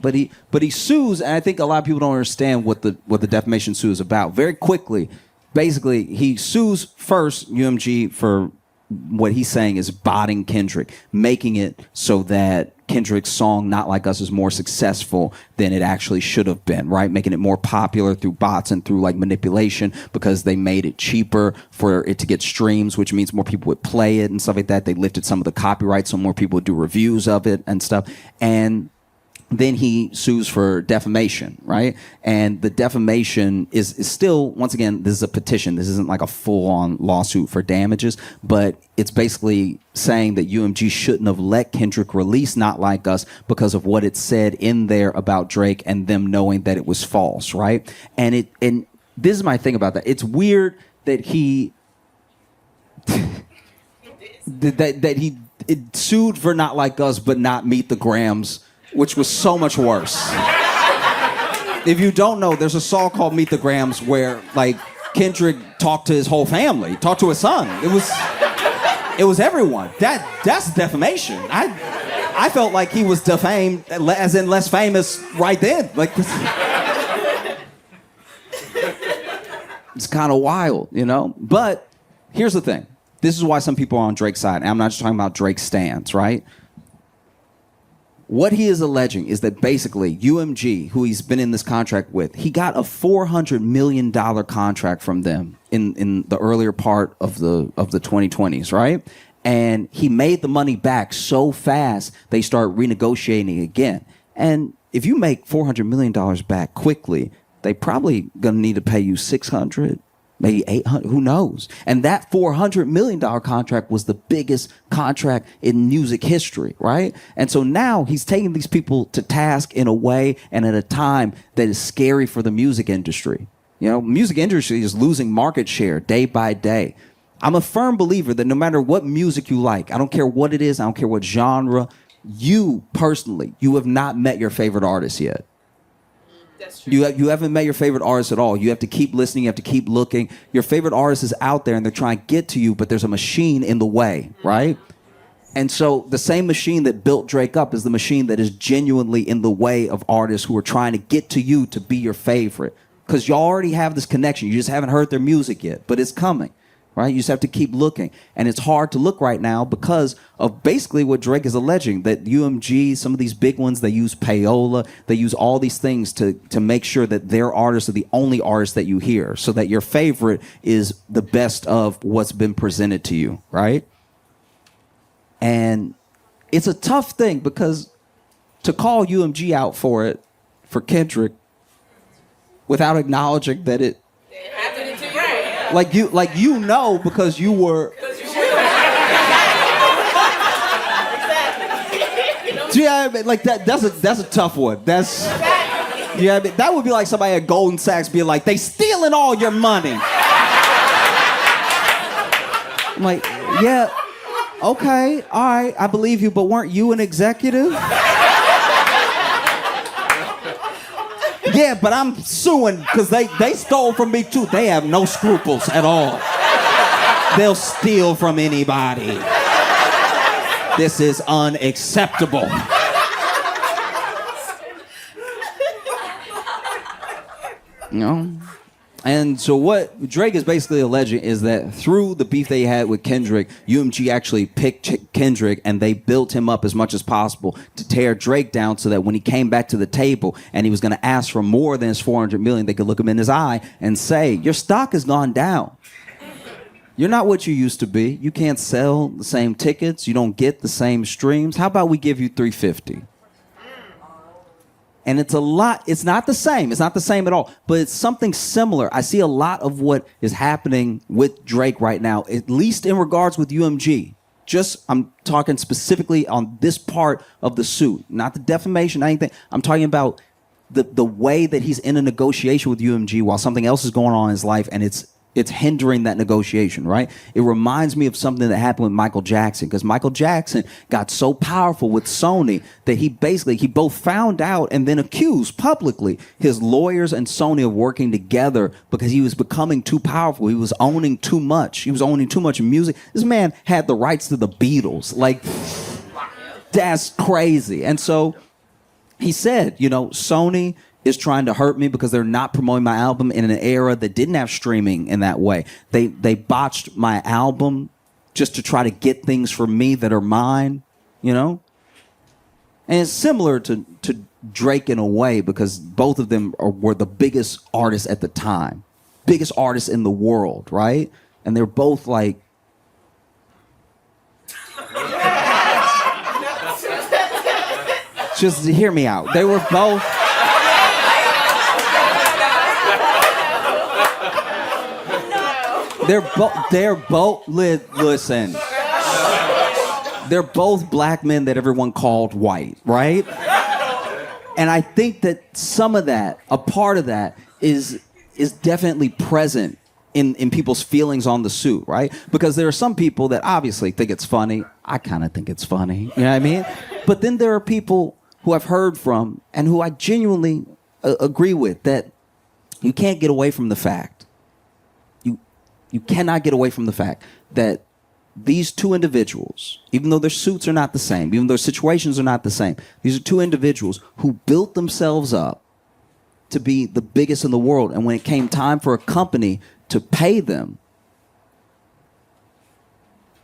but he sues, and I think a lot of people don't understand what the defamation suit is about. Very quickly, basically, he sues first UMG for what he's saying is botting Kendrick, making it so that Kendrick's song Not Like Us is more successful than it actually should have been, right? Making it more popular through bots and through like manipulation because they made it cheaper for it to get streams, which means more people would play it and stuff like that. They lifted some of the copyright so more people would do reviews of it and stuff. And then he sues for defamation, right? And the defamation is still, once again, this is a petition. This isn't like a full-on lawsuit for damages, but it's basically saying that UMG shouldn't have let Kendrick release Not Like Us because of what it said in there about Drake and them knowing that it was false, right? And this is my thing about that. It's weird that he that he sued for Not Like Us but not Meet the Grams, which was so much worse. If you don't know, there's a song called Meet the Grams where like Kendrick talked to his whole family, talked to his son. It was everyone. That's defamation. I felt like he was defamed, as in less famous right then. Like It's kind of wild, you know? But here's the thing. This is why some people are on Drake's side. And I'm not just talking about Drake's stance, right? What he is alleging is that basically UMG, who he's been in this contract with, he got a $400 million contract from them in the earlier part of the 2020s, right? And he made the money back so fast, they start renegotiating again. And if you make $400 million back quickly, they probably gonna need to pay you $600, maybe $800, who knows? And that $400 million contract was the biggest contract in music history, right? And so now he's taking these people to task in a way and at a time that is scary for the music industry. You know, music industry is losing market share day by day. I'm a firm believer that no matter what music you like, I don't care what it is, I don't care what genre, you personally, you have not met your favorite artist yet. That's true. You haven't met your favorite artist at all. You have to keep listening. You have to keep looking. Your favorite artist is out there and they're trying to get to you, but there's a machine in the way, right? And so the same machine that built Drake up is the machine that is genuinely in the way of artists who are trying to get to you to be your favorite. Because y'all already have this connection. You just haven't heard their music yet, but it's coming. Right? You just have to keep looking. And it's hard to look right now because of basically what Drake is alleging, that UMG, some of these big ones, they use payola, they use all these things to make sure that their artists are the only artists that you hear, so that your favorite is the best of what's been presented to you, right? And it's a tough thing because to call UMG out for it, for Kendrick, without acknowledging that it Like you know because you were. Yeah, I mean, like that's a tough one. That's yeah, I mean, that would be like somebody at Goldman Sachs being like, they stealing all your money. I'm like, yeah, okay, all right, I believe you, but weren't you an executive? Yeah, but I'm suing because they stole from me too. They have no scruples at all. They'll steal from anybody. This is unacceptable. You know? And so what Drake is basically alleging is that through the beef they had with Kendrick, UMG actually picked Kendrick and they built him up as much as possible to tear Drake down so that when he came back to the table and he was going to ask for more than his $400 million, they could look him in his eye and say, your stock has gone down. You're not what you used to be. You can't sell the same tickets. You don't get the same streams. How about we give you $350? And it's a lot. It's not the same. It's not the same at all. But it's something similar. I see a lot of what is happening with Drake right now, at least in regards with UMG. I'm talking specifically on this part of the suit, not the defamation, anything. I'm talking about the way that he's in a negotiation with UMG while something else is going on in his life, and it's hindering that negotiation, right? It reminds me of something that happened with Michael Jackson, because Michael Jackson got so powerful with Sony that he both found out and then accused publicly his lawyers and Sony of working together because he was becoming too powerful. He was owning too much. He was owning too much music. This man had the rights to the Beatles. Like, that's crazy. And so he said, Sony is trying to hurt me because they're not promoting my album in an era that didn't have streaming in that way. They botched my album just to try to get things for me that are mine, And it's similar to Drake in a way because both of them were the biggest artists at the time, biggest artists in the world, right? And they're both like, just hear me out. They were both. Listen. They're both black men that everyone called white, right? And I think that some of that, a part of that, is definitely present in people's feelings on the suit, right? Because there are some people that obviously think it's funny. I kind of think it's funny, you know what I mean? But then there are people who I've heard from and who I genuinely agree with that you can't get away from the fact. You cannot get away from the fact that these two individuals, even though their suits are not the same, even though their situations are not the same, these are two individuals who built themselves up to be the biggest in the world. And when it came time for a company to pay them,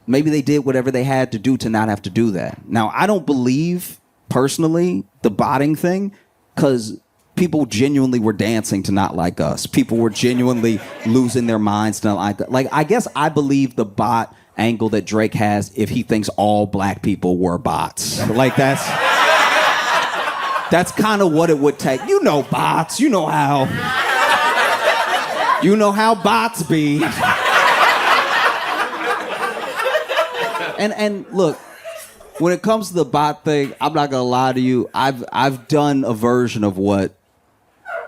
maybe they did whatever they had to do to not have to do that. Now, I don't believe, personally, the botting thing, because people genuinely were dancing to not like us. People were genuinely losing their minds to not like us. Like, I guess I believe the bot angle that Drake has if he thinks all black people were bots. Like, that's kind of what it would take. You know bots. You know how bots be. And look, when it comes to the bot thing, I'm not gonna lie to you. I've done a version of what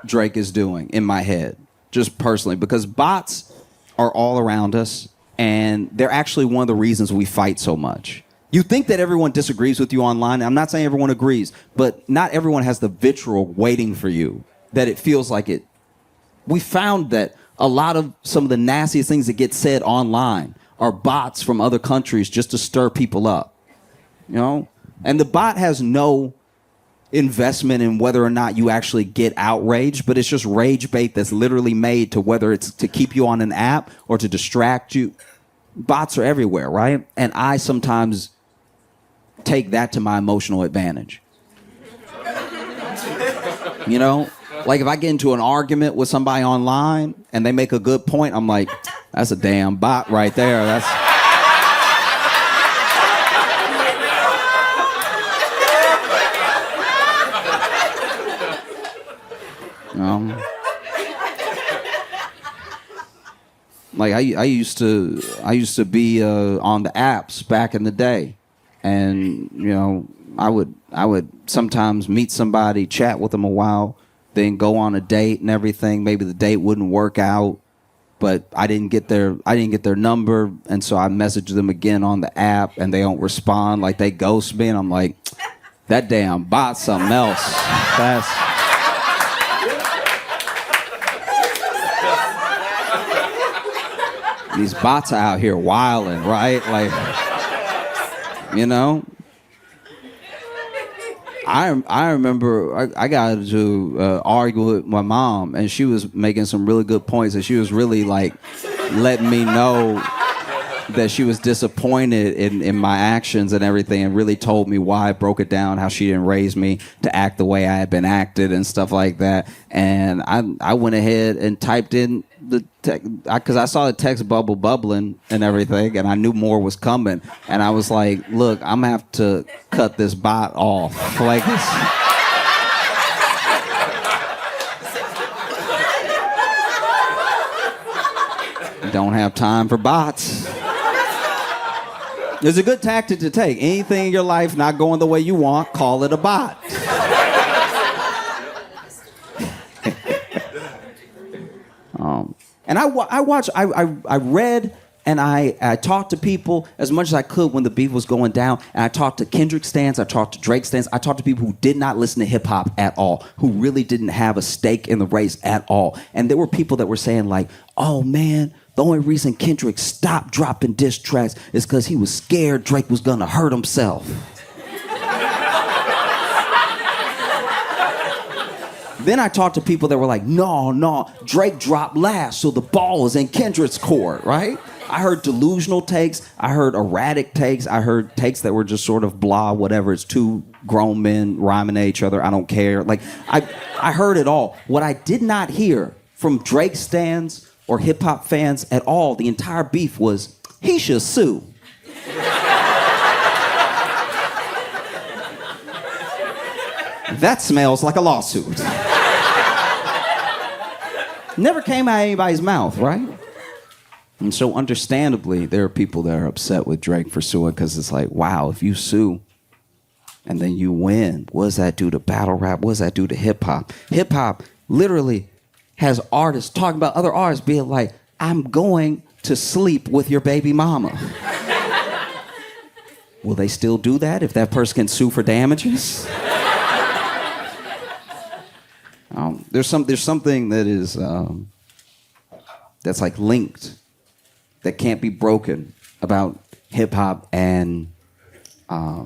Drake is doing in my head, just personally, because bots are all around us, and they're actually one of the reasons we fight so much. You think that everyone disagrees with you online. I'm not saying everyone agrees, but not everyone has the vitriol waiting for you, that it feels like it. We found that a lot of some of the nastiest things that get said online are bots from other countries just to stir people up, you know? And the bot has no investment in whether or not you actually get outraged, but it's just rage bait that's literally made to whether it's to keep you on an app or to distract you. Bots are everywhere, right? And I sometimes take that to my emotional advantage. You know? Like, if I get into an argument with somebody online and they make a good point, I'm like, that's a damn bot right there. That's... Like, I used to be on the apps back in the day, and you know, I would sometimes meet somebody, chat with them a while, then go on a date and everything. Maybe the date wouldn't work out, but I didn't get their number, and so I messaged them again on the app, and they don't respond. Like, they ghost me, and I'm like, that damn bot's something else. That's... These bots are out here wilding, right? Like, you know? I remember I got to argue with my mom, and she was making some really good points, and she was really, like, letting me know that she was disappointed in my actions and everything, and really told me why. Broke it down, how she didn't raise me to act the way I had been acted and stuff like that. And I went ahead and typed in the text, because I saw the text bubble bubbling and everything, and I knew more was coming. And I was like, look, I'm gonna have to cut this bot off. Like, don't have time for bots. It's a good tactic to take. Anything in your life not going the way you want, call it a bot. And I read and I talked to people as much as I could when the beef was going down. And I talked to Kendrick stans, I talked to Drake stans, I talked to people who did not listen to hip hop at all, who really didn't have a stake in the race at all. And there were people that were saying like, oh man, the only reason Kendrick stopped dropping diss tracks is because he was scared Drake was gonna hurt himself. Then I talked to people that were like, no, Drake dropped last, so the ball is in Kendrick's court, right? I heard delusional takes, I heard erratic takes, I heard takes that were just sort of blah, whatever. It's two grown men rhyming at each other, I don't care. Like, I heard it all. What I did not hear from Drake stans or hip-hop fans at all, the entire beef was, he should sue. That smells like a lawsuit. Never came out of anybody's mouth, right? And so understandably, there are people that are upset with Drake for suing, because it's like, wow, if you sue and then you win, what does that do to battle rap? What does that do to hip-hop? Hip-hop literally has artists talking about other artists being like, I'm going to sleep with your baby mama. Will they still do that if that person can sue for damages? There's something that is that's like linked, that can't be broken about hip hop and a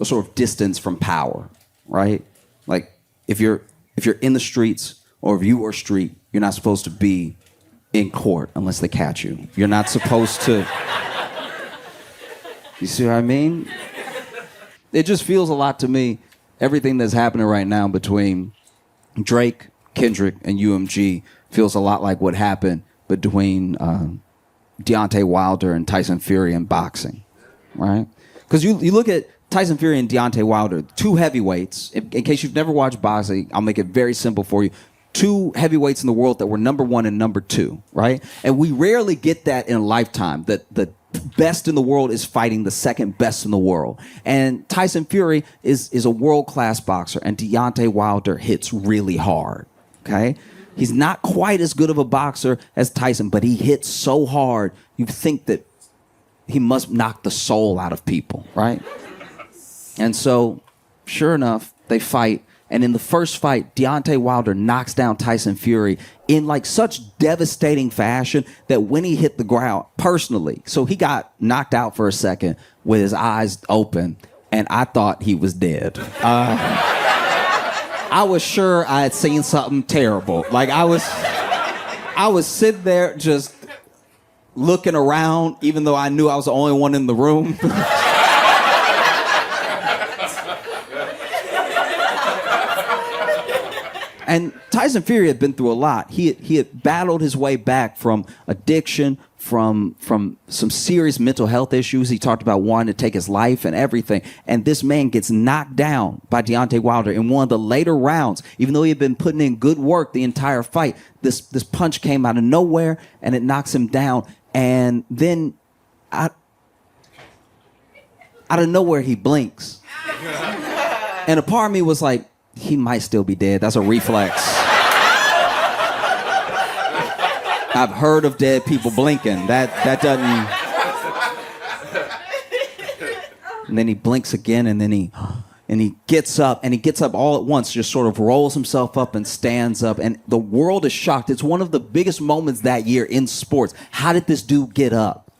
sort of distance from power, right? Like if you're in the streets, or if you are street, you're not supposed to be in court unless they catch you. You're not supposed to. You see what I mean? It just feels a lot to me, everything that's happening right now between Drake, Kendrick, and UMG feels a lot like what happened between Deontay Wilder and Tyson Fury in boxing, right? Because you look at Tyson Fury and Deontay Wilder, two heavyweights. In case you've never watched boxing, I'll make it very simple for you. Two heavyweights in the world that were number one and number two, right? And we rarely get that in a lifetime, that the best in the world is fighting the second best in the world. And Tyson Fury is a world-class boxer, and Deontay Wilder hits really hard, okay? He's not quite as good of a boxer as Tyson, but he hits so hard, you think that he must knock the soul out of people, right? And so, sure enough, they fight. And in the first fight, Deontay Wilder knocks down Tyson Fury in like such devastating fashion that when he hit the ground, personally, so he got knocked out for a second with his eyes open, and I thought he was dead. I was sure I had seen something terrible. Like I was sitting there just looking around, even though I knew I was the only one in the room. And Tyson Fury had been through a lot. He had battled his way back from addiction, from some serious mental health issues. He talked about wanting to take his life and everything. And this man gets knocked down by Deontay Wilder in one of the later rounds. Even though he had been putting in good work the entire fight, this punch came out of nowhere and it knocks him down. And then out of nowhere, he blinks. And a part of me was like, he might still be dead. That's a reflex. I've heard of dead people blinking. That doesn't. And then he blinks again, and then he gets up, and he gets up all at once, just sort of rolls himself up and stands up, and the world is shocked. It's one of the biggest moments that year in sports. How did this dude get up?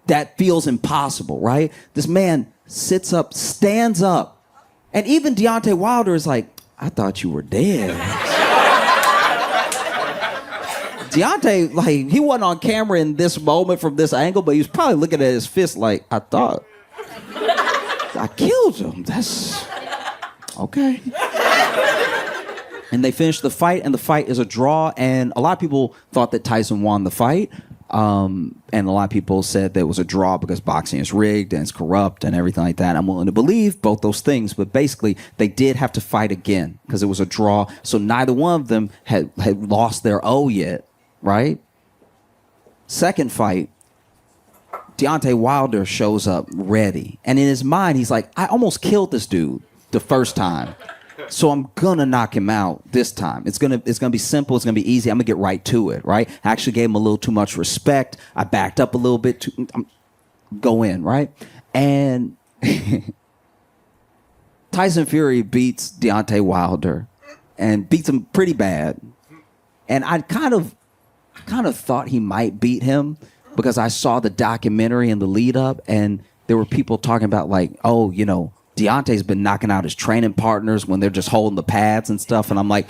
That feels impossible, right? This man sits up, stands up. And even Deontay Wilder is like, I thought you were dead. Deontay, like, he wasn't on camera in this moment from this angle, but he was probably looking at his fist like, I thought I killed him. That's okay. And they finished the fight, and the fight is a draw. And a lot of people thought that Tyson won the fight. And a lot of people said that it was a draw because boxing is rigged and it's corrupt and everything like that. I'm willing to believe both those things, but basically they did have to fight again because it was a draw. So neither one of them had lost their O yet, right? Second fight, Deontay Wilder shows up ready. And in his mind, he's like, I almost killed this dude the first time. So I'm gonna knock him out this time. It's gonna be simple. It's gonna be easy. I'm gonna get right to it, right? I actually gave him a little too much respect. I backed up a little bit. Go in, right? And Tyson Fury beats Deontay Wilder and beats him pretty bad. And I kind of thought he might beat him because I saw the documentary in the lead up, and there were people talking about like, oh, you know, Deontay's been knocking out his training partners when they're just holding the pads and stuff. And I'm like,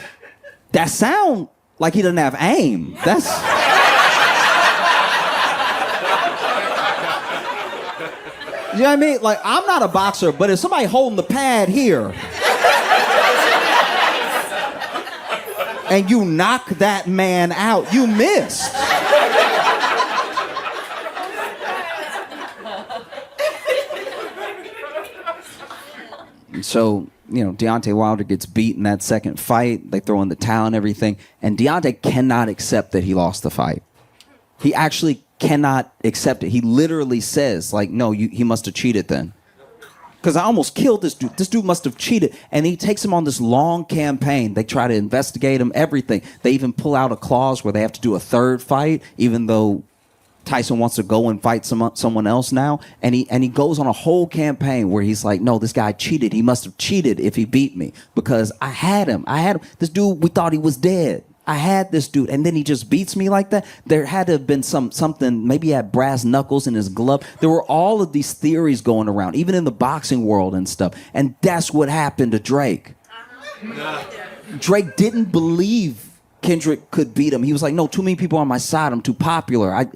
that sound like he doesn't have aim. That's... You know what I mean? Like, I'm not a boxer, but if somebody holding the pad here and you knock that man out, you missed. So, you know, Deontay Wilder gets beat in that second fight. They throw in the towel and everything. And Deontay cannot accept that he lost the fight. He actually cannot accept it. He literally says, like, no, he must have cheated then. Because I almost killed this dude. This dude must have cheated. And he takes him on this long campaign. They try to investigate him, everything. They even pull out a clause where they have to do a third fight, even though Tyson wants to go and fight someone else now, and he goes on a whole campaign where he's like, no, this guy cheated. He must have cheated if he beat me because I had him. This dude, we thought he was dead. I had this dude, and then he just beats me like that. There had to have been something. Maybe he had brass knuckles in his glove. There were all of these theories going around, even in the boxing world and stuff. And that's what happened to Drake. Drake didn't believe Kendrick could beat him. He was like, no, too many people on my side. I'm too popular.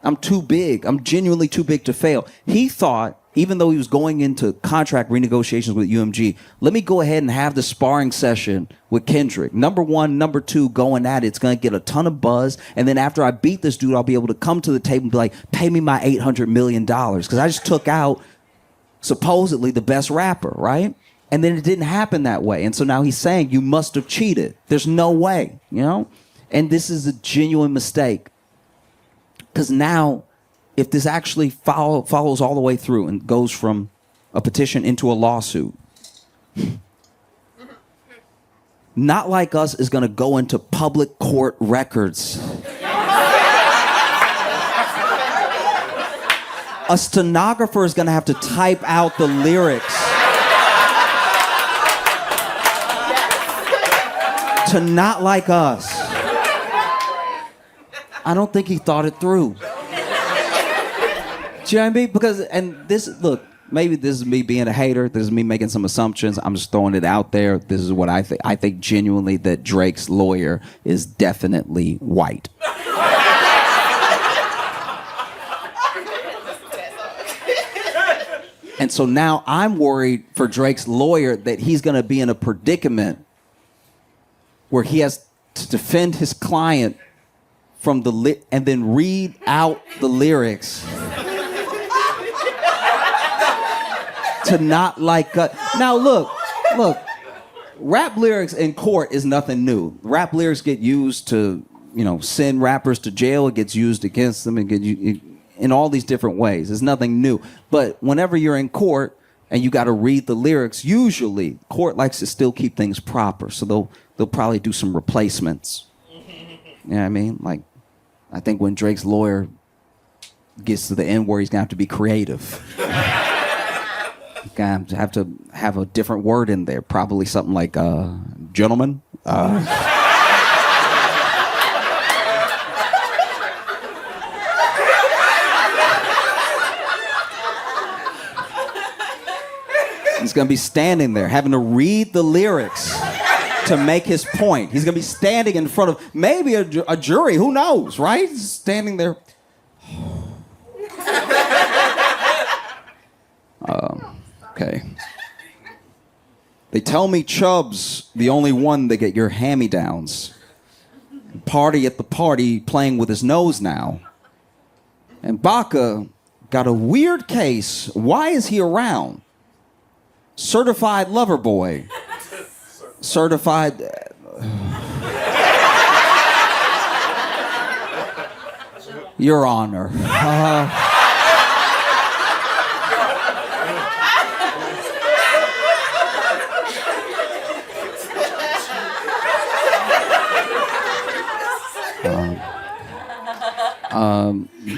I'm too big. I'm genuinely too big to fail. He thought, even though he was going into contract renegotiations with UMG, let me go ahead and have the sparring session with Kendrick. Number one, number two, going at it. It's going to get a ton of buzz. And then after I beat this dude, I'll be able to come to the table and be like, pay me my $800 million. Because I just took out supposedly the best rapper, right? And then it didn't happen that way. And so now he's saying, you must have cheated. There's no way, you know? And this is a genuine mistake. Because now, if this actually follows all the way through and goes from a petition into a lawsuit, Not Like Us is going to go into public court records. A stenographer is going to have to type out the lyrics to Not Like Us. I don't think he thought it through. Do you know what I mean? Because, and this, look, maybe this is me being a hater. This is me making some assumptions. I'm just throwing it out there. This is what I think. I think genuinely that Drake's lawyer is definitely white. And so now I'm worried for Drake's lawyer that he's going to be in a predicament where he has to defend his client from the and then read out the lyrics to Not Like Us. Now look, rap lyrics in court is nothing new. Rap lyrics get used to, send rappers to jail. It gets used against them and in all these different ways. It's nothing new. But whenever you're in court and you got to read the lyrics, usually court likes to still keep things proper. So they'll probably do some replacements. You know what I mean? Like, I think when Drake's lawyer gets to the end where he's going to have to be creative. He's going to have a different word in there. Probably something like, gentlemen. He's going to be standing there having to read the lyrics to make his point. He's going to be standing in front of maybe a jury. Who knows, right? Standing there. Okay. They tell me Chubb's the only one that get your hand-me-downs. Party at the party playing with his nose now. And Baca got a weird case. Why is he around? Certified lover boy. Certified. Your Honor.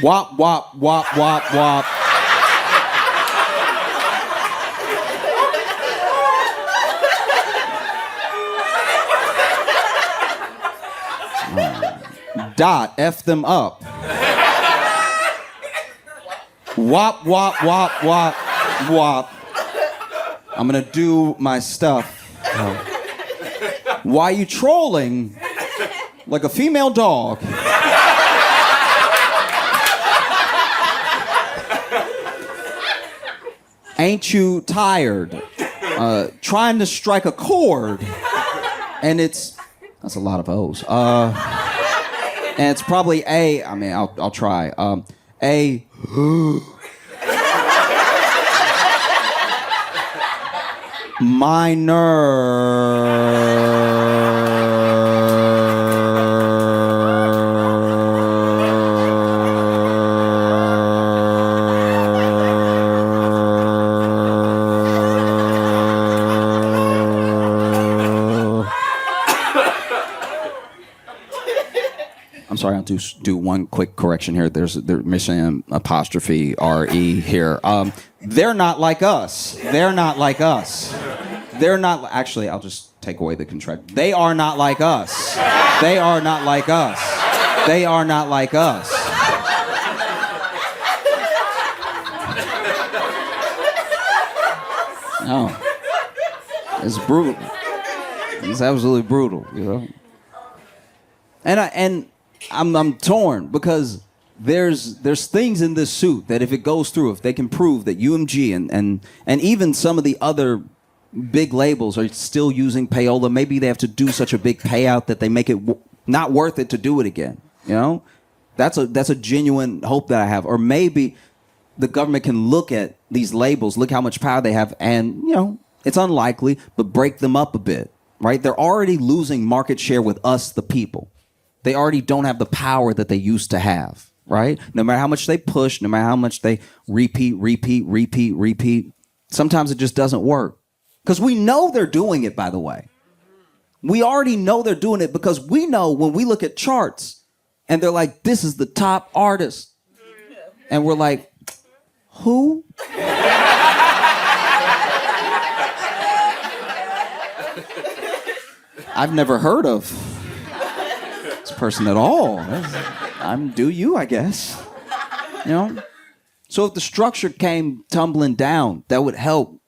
Wop, wop, wop, wop, wop. Dot, F them up. Wop, wop, wop, wop, wop. I'm gonna do my stuff. Why you trolling like a female dog? Ain't you tired? Trying to strike a chord. And that's a lot of O's. And it's probably I'll try. A. Minor. I'm sorry, I'll do one quick correction here. They're missing apostrophe R-E here. They're not like us. They're not like us. They're not, actually, I'll just take away the contract. They are not like us. They are not like us. They are not like us. No. It's brutal. It's absolutely brutal, And I'm torn because there's things in this suit that if it goes through, if they can prove that UMG and even some of the other big labels are still using payola, maybe they have to do such a big payout that they make it not worth it to do it again. You know, that's a genuine hope that I have. Or maybe the government can look at these labels, look how much power they have, and you know, it's unlikely, but break them up a bit. Right? They're already losing market share with us, the people. They already don't have the power that they used to have. Right? No matter how much they push, no matter how much they repeat, sometimes it just doesn't work. Because we know they're doing it, by the way. We already know they're doing it because we know when we look at charts and they're like, this is the top artist. And we're like, who? I've never heard of this person at all. Do you, I guess. You know? So if the structure came tumbling down, that would help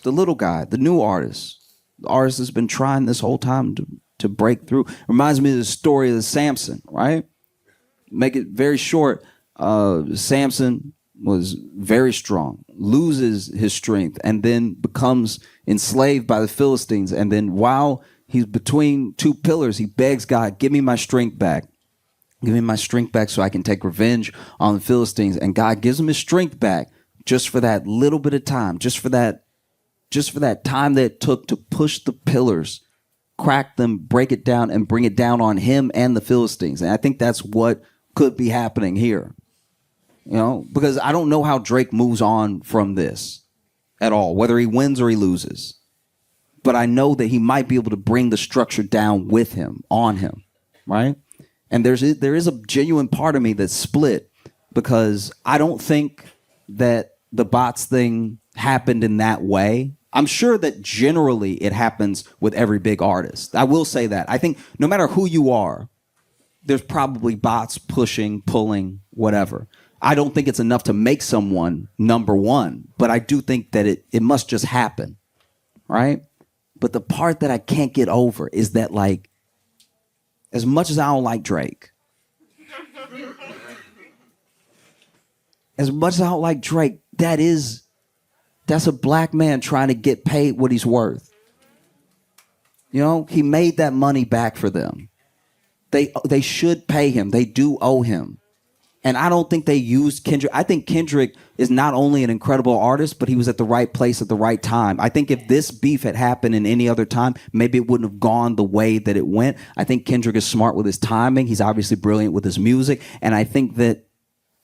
the little guy, the new artist. The artist has been trying this whole time to break through. Reminds me of the story of Samson, right? Make it very short. Samson was very strong, loses his strength, and then becomes enslaved by the Philistines. And then while he's between two pillars, he begs God, give me my strength back. Give me my strength back so I can take revenge on the Philistines. And God gives him his strength back just for that little bit of time, just for that time that it took to push the pillars, crack them, break it down, and bring it down on him and the Philistines. And I think that's what could be happening here. You know, because I don't know how Drake moves on from this at all, whether he wins or he loses. But I know that he might be able to bring the structure down with him, on him, right? And there is a genuine part of me that's split because I don't think that the bots thing happened in that way. I'm sure that generally it happens with every big artist. I will say that. I think no matter who you are, there's probably bots pushing, pulling, whatever. I don't think it's enough to make someone number one, but I do think that it must just happen, right? But the part that I can't get over is that, like, as much as I don't like Drake, that's a black man trying to get paid what he's worth. You know, he made that money back for them. They should pay him. They do owe him. And I don't think they used Kendrick. I think Kendrick is not only an incredible artist, but he was at the right place at the right time. I think if this beef had happened in any other time, maybe it wouldn't have gone the way that it went. I think Kendrick is smart with his timing. He's obviously brilliant with his music. And I think that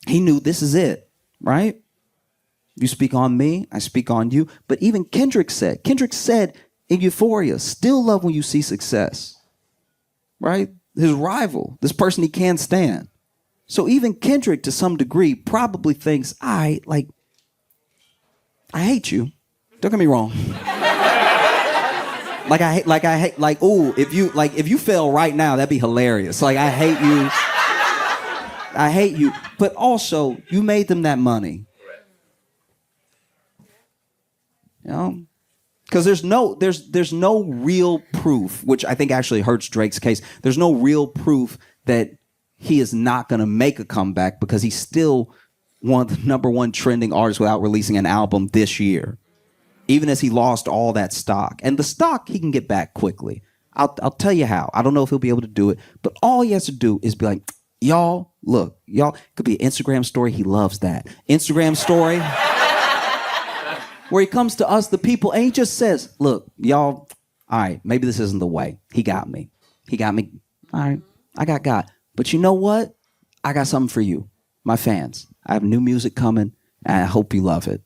he knew this is it, right? You speak on me, I speak on you. But even Kendrick said in Euphoria, still love when you see success, right? His rival, this person he can't stand. So even Kendrick, to some degree, probably thinks, I hate you. Don't get me wrong. If you fail right now, that'd be hilarious. Like, I hate you. But also, you made them that money. You know? Because there's no real proof, which I think actually hurts Drake's case. There's no real proof that he is not going to make a comeback because he's still one of the number one trending artists without releasing an album this year, even as he lost all that stock. And the stock he can get back quickly. I'll tell you how. I don't know if he'll be able to do it, but all he has to do is be like, y'all, look, y'all, it could be an Instagram story. He loves that. Instagram story where he comes to us, the people, and he just says, look, y'all, all right, maybe this isn't the way. He got me. All right, I got God. But you know what? I got something for you, my fans. I have new music coming, and I hope you love it.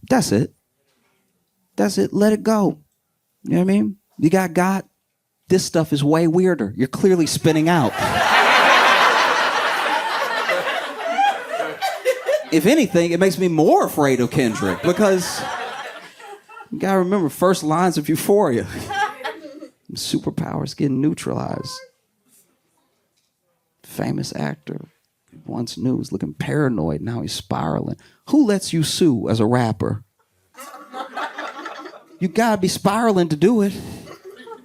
That's it. Let it go. You know what I mean? You got God. This stuff is way weirder. You're clearly spinning out. If anything, it makes me more afraid of Kendrick because you gotta remember first lines of Euphoria. Superpowers getting neutralized. Famous actor, once knew, was looking paranoid. Now he's spiraling. Who lets you sue as a rapper? You gotta be spiraling to do it.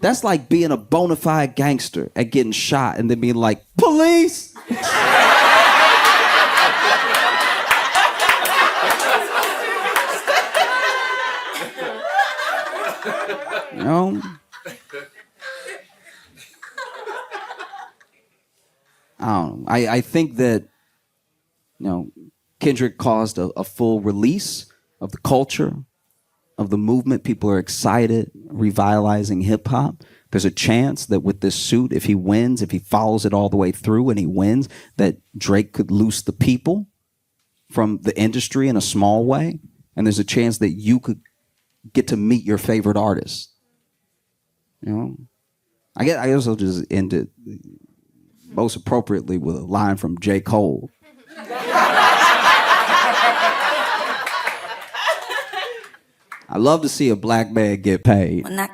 That's like being a bona fide gangster and getting shot and then being like, police! You know? I don't know. I think that, you know, Kendrick caused a full release of the culture, of the movement. People are excited, revitalizing hip hop. There's a chance that with this suit, if he wins, if he follows it all the way through and he wins, that Drake could loose the people from the industry in a small way. And there's a chance that you could get to meet your favorite artist. You know? I guess I'll just end it most appropriately with a line from J. Cole. I love to see a black man get paid. I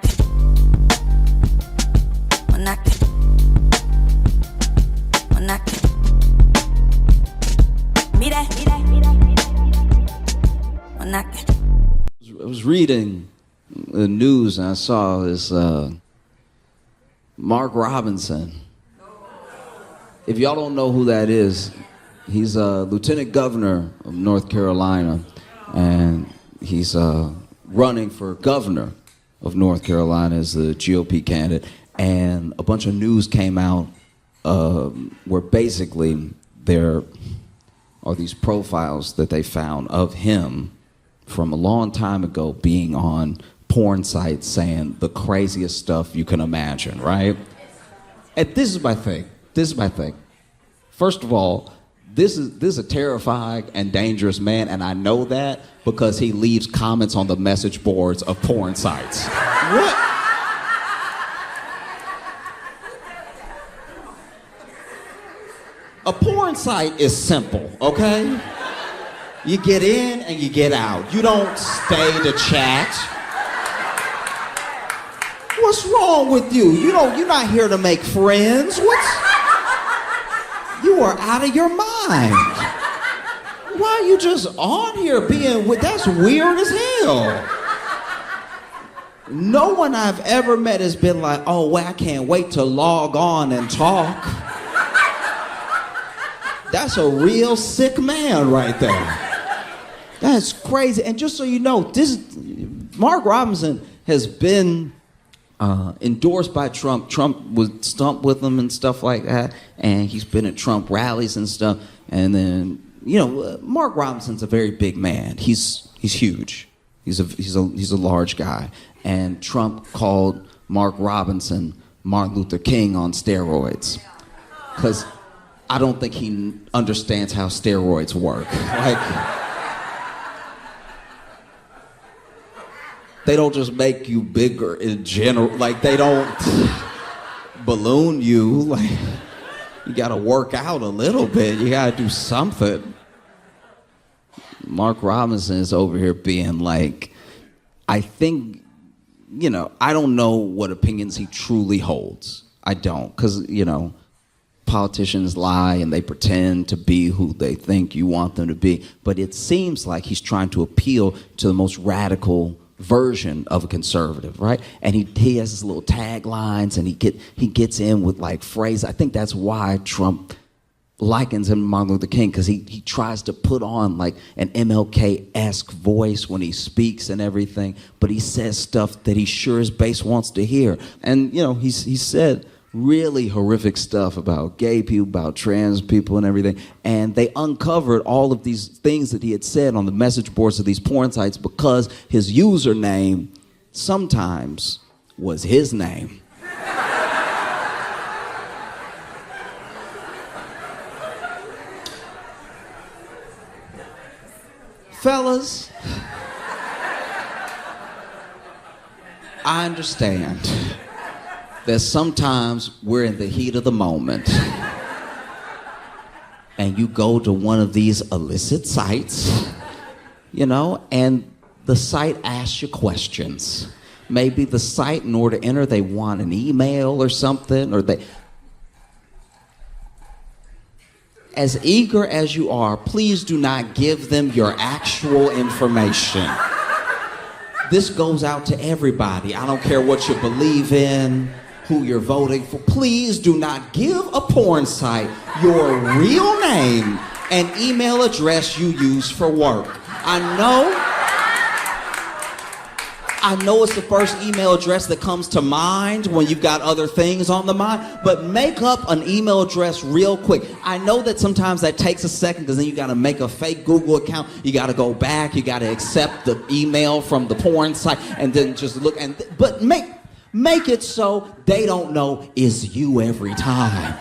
was reading the news and I saw this Mark Robinson. If y'all don't know who that is, he's a lieutenant governor of North Carolina, and he's running for governor of North Carolina as the GOP candidate. And a bunch of news came out where basically there are these profiles that they found of him from a long time ago being on porn sites saying the craziest stuff you can imagine, right? And this is my thing. First of all, this is a terrifying and dangerous man, and I know that because he leaves comments on the message boards of porn sites. What? A porn site is simple, okay? You get in and you get out. You don't stay to chat. What's wrong with you? You're not here to make friends. You are out of your mind. Why are you just on here being with? That's weird as hell. No one I've ever met has been like, oh, well, I can't wait to log on and talk. That's a real sick man right there. That's crazy. And just so you know, Mark Robinson has been endorsed by Trump. Trump would stump with him and stuff like that, and he's been at Trump rallies and stuff. And then, Mark Robinson's a very big man. He's huge. He's a large guy. And Trump called Mark Robinson Martin Luther King on steroids, because I don't think he understands how steroids work. They don't just make you bigger in general. They don't balloon you. You gotta work out a little bit. You gotta do something. Mark Robinson is over here being like, I think, I don't know what opinions he truly holds. I don't, because, politicians lie and they pretend to be who they think you want them to be. But it seems like he's trying to appeal to the most radical version of a conservative, right? And he has his little taglines, and he gets in with phrases. I think that's why Trump likens him to Martin Luther King, because he tries to put on an MLK-esque voice when he speaks and everything, but he says stuff that he sure his base wants to hear. And he said really horrific stuff about gay people, about trans people and everything. And they uncovered all of these things that he had said on the message boards of these porn sites because his username sometimes was his name. Fellas, I understand that sometimes we're in the heat of the moment and you go to one of these illicit sites, and the site asks you questions. Maybe the site, in order to enter, they want an email or something, or as eager as you are, please do not give them your actual information. This goes out to everybody. I don't care what you believe in, who you're voting for. Please do not give a porn site your real name and email address you use for work. I know it's the first email address that comes to mind when you've got other things on the mind, but make up an email address real quick. I know that sometimes that takes a second because then you got to make a fake Google account. You got to go back. You got to accept the email from the porn site and then just look. But make it so they don't know it's you every time.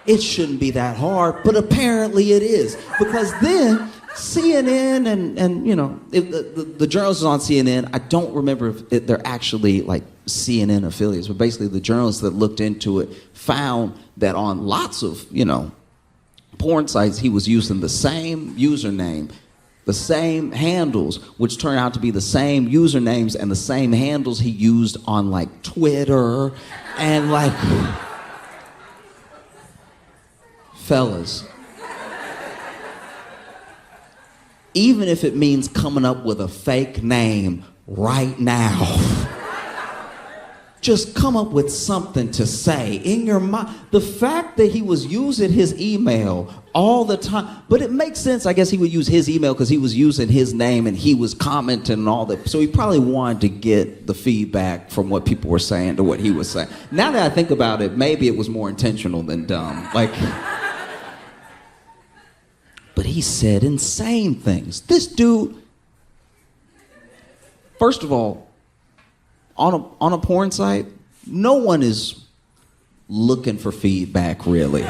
It shouldn't be that hard, but apparently it is, because then CNN and you know, the journalists on CNN, I don't remember if they're actually like CNN affiliates, but basically the journalists that looked into it found that on lots of, you know, porn sites, he was using the same username, the same handles, which turned out to be the same usernames and the same handles he used on like Twitter and like, fellas. Even if it means coming up with a fake name right now, just come up with something to say in your mind. The fact that he was using his email all the time, but it makes sense. I guess he would use his email because he was using his name and he was commenting and all that. So he probably wanted to get the feedback from what people were saying to what he was saying. Now that I think about it, maybe it was more intentional than dumb. Like, but he said insane things. This dude, first of all, on a porn site, no one is looking for feedback, really.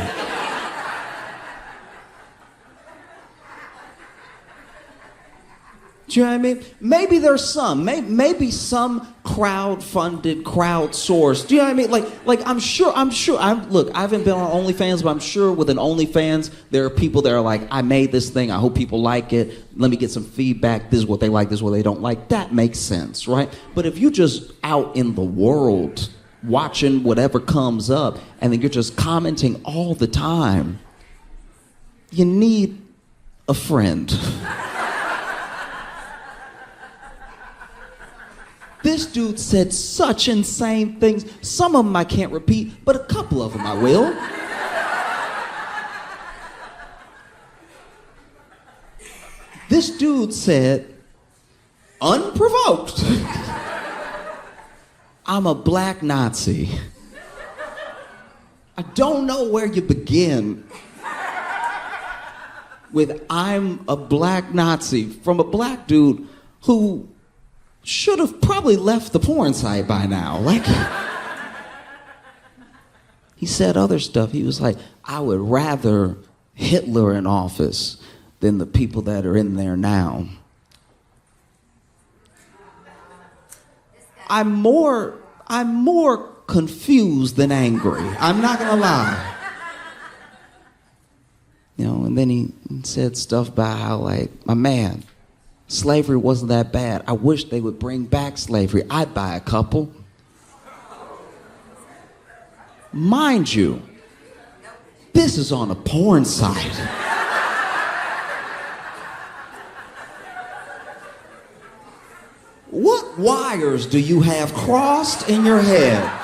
Do you know what I mean? Maybe there's some. Maybe some crowd-funded, crowd-sourced. Do you know what I mean? Like I'm sure. Look, I haven't been on OnlyFans, but I'm sure with an OnlyFans, there are people that are like, I made this thing. I hope people like it. Let me get some feedback. This is what they like. This is what they don't like. That makes sense, right? But if you're just out in the world watching whatever comes up, and then you're just commenting all the time, you need a friend. This dude said such insane things. Some of them I can't repeat, but a couple of them I will. This dude said, unprovoked, I'm a black Nazi. I don't know where you begin with I'm a black Nazi from a black dude who should have probably left the porn site by now. Like, he said other stuff. He was like, I would rather Hitler in office than the people that are in there now. I'm more confused than angry. I'm not gonna lie. You know, and then he said stuff about how, like, my man, slavery wasn't that bad. I wish they would bring back slavery. I'd buy a couple. Mind you, this is on a porn site. What wires do you have crossed in your head?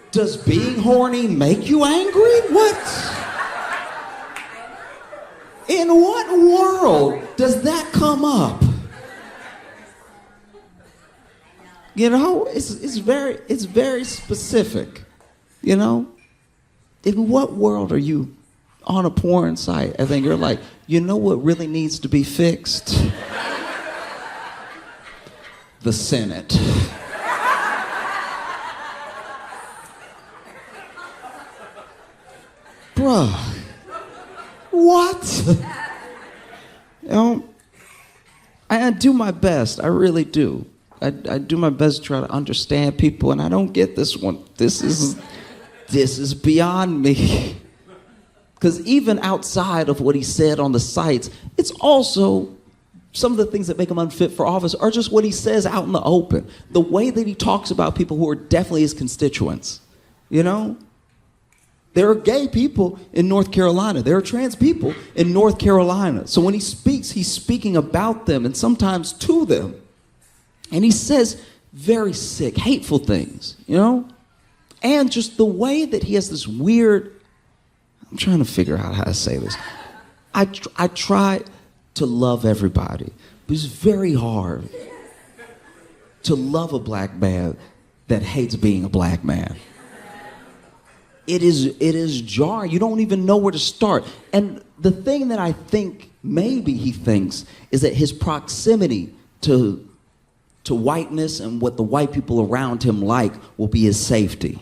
Does being horny make you angry? What? In what world does that come up? You know, it's very specific. You know, in what world are you on a porn site and then you're like, you know what really needs to be fixed? The Senate. Bruh. What? You know, I do my best. I really do. I do my best to try to understand people, and I don't get this one. This is beyond me. Because even outside of what he said on the sites, it's also some of the things that make him unfit for office are just what he says out in the open. The way that he talks about people who are definitely his constituents, you know? There are gay people in North Carolina. There are trans people in North Carolina. So when he speaks, he's speaking about them and sometimes to them. And he says very sick, hateful things, you know? And just the way that he has this weird, I'm trying to figure out how to say this. I try to love everybody, but it's very hard to love a black man that hates being a black man. It is jarring. You don't even know where to start. And the thing that I think maybe he thinks is that his proximity to whiteness and what the white people around him like will be his safety.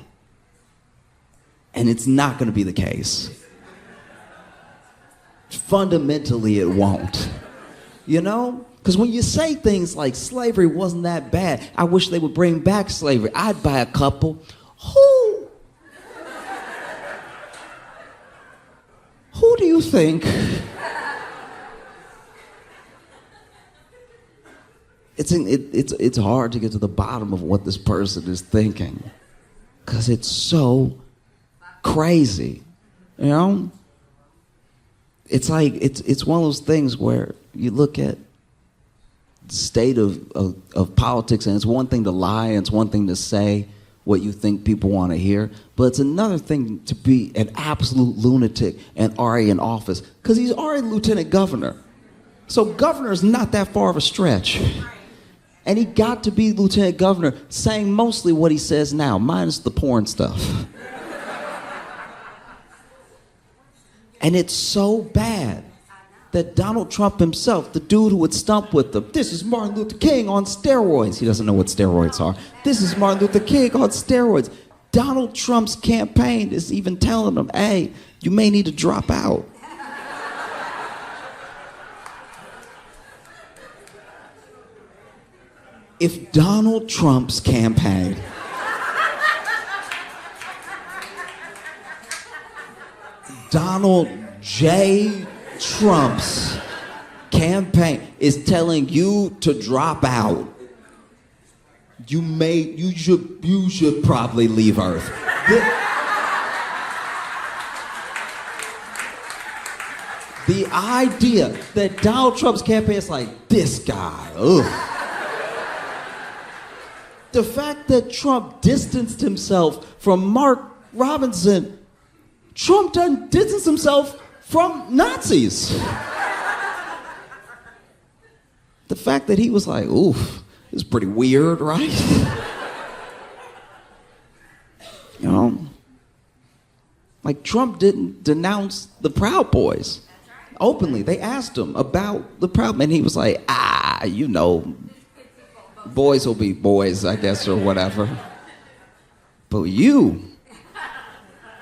And it's not going to be the case. Fundamentally, it won't. You know? Because when you say things like slavery wasn't that bad, I wish they would bring back slavery, I'd buy a couple. Who do you think? It's hard to get to the bottom of what this person is thinking, because it's so crazy, you know? It's like, it's one of those things where you look at the state of politics, and it's one thing to lie, and it's one thing to say what you think people want to hear, but it's another thing to be an absolute lunatic and already in office, because he's already lieutenant governor. So governor is not that far of a stretch. And he got to be lieutenant governor saying mostly what he says now, minus the porn stuff. And it's so bad that Donald Trump himself, the dude who would stump with them, this is Martin Luther King on steroids. He doesn't know what steroids are. This is Martin Luther King on steroids. Donald Trump's campaign is even telling him, hey, you may need to drop out. If Donald Trump's campaign Donald J. Trump's campaign is telling you to drop out, you should probably leave Earth. The idea that Donald Trump's campaign is like, this guy, ugh. The fact that Trump distanced himself from Mark Robinson, Trump doesn't distance himself from Nazis. The fact that he was like, oof, this is pretty weird, right? You know? Like, Trump didn't denounce the Proud Boys openly. They asked him about the Proud Boys, and he was like, you know, boys will be boys, I guess, or whatever. But you,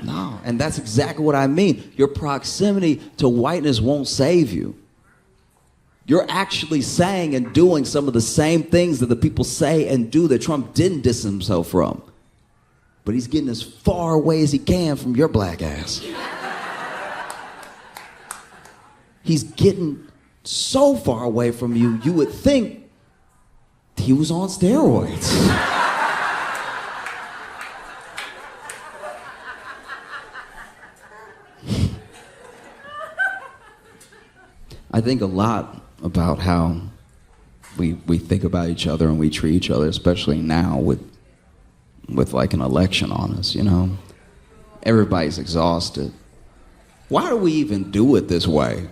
no. And that's exactly what I mean. Your proximity to whiteness won't save you. You're actually saying and doing some of the same things that the people say and do that Trump didn't distance himself from. But he's getting as far away as he can from your black ass. He's getting so far away from you, you would think he was on steroids. I think a lot about how we think about each other and we treat each other, especially now with like an election on us, you know? Everybody's exhausted. Why do we even do it this way?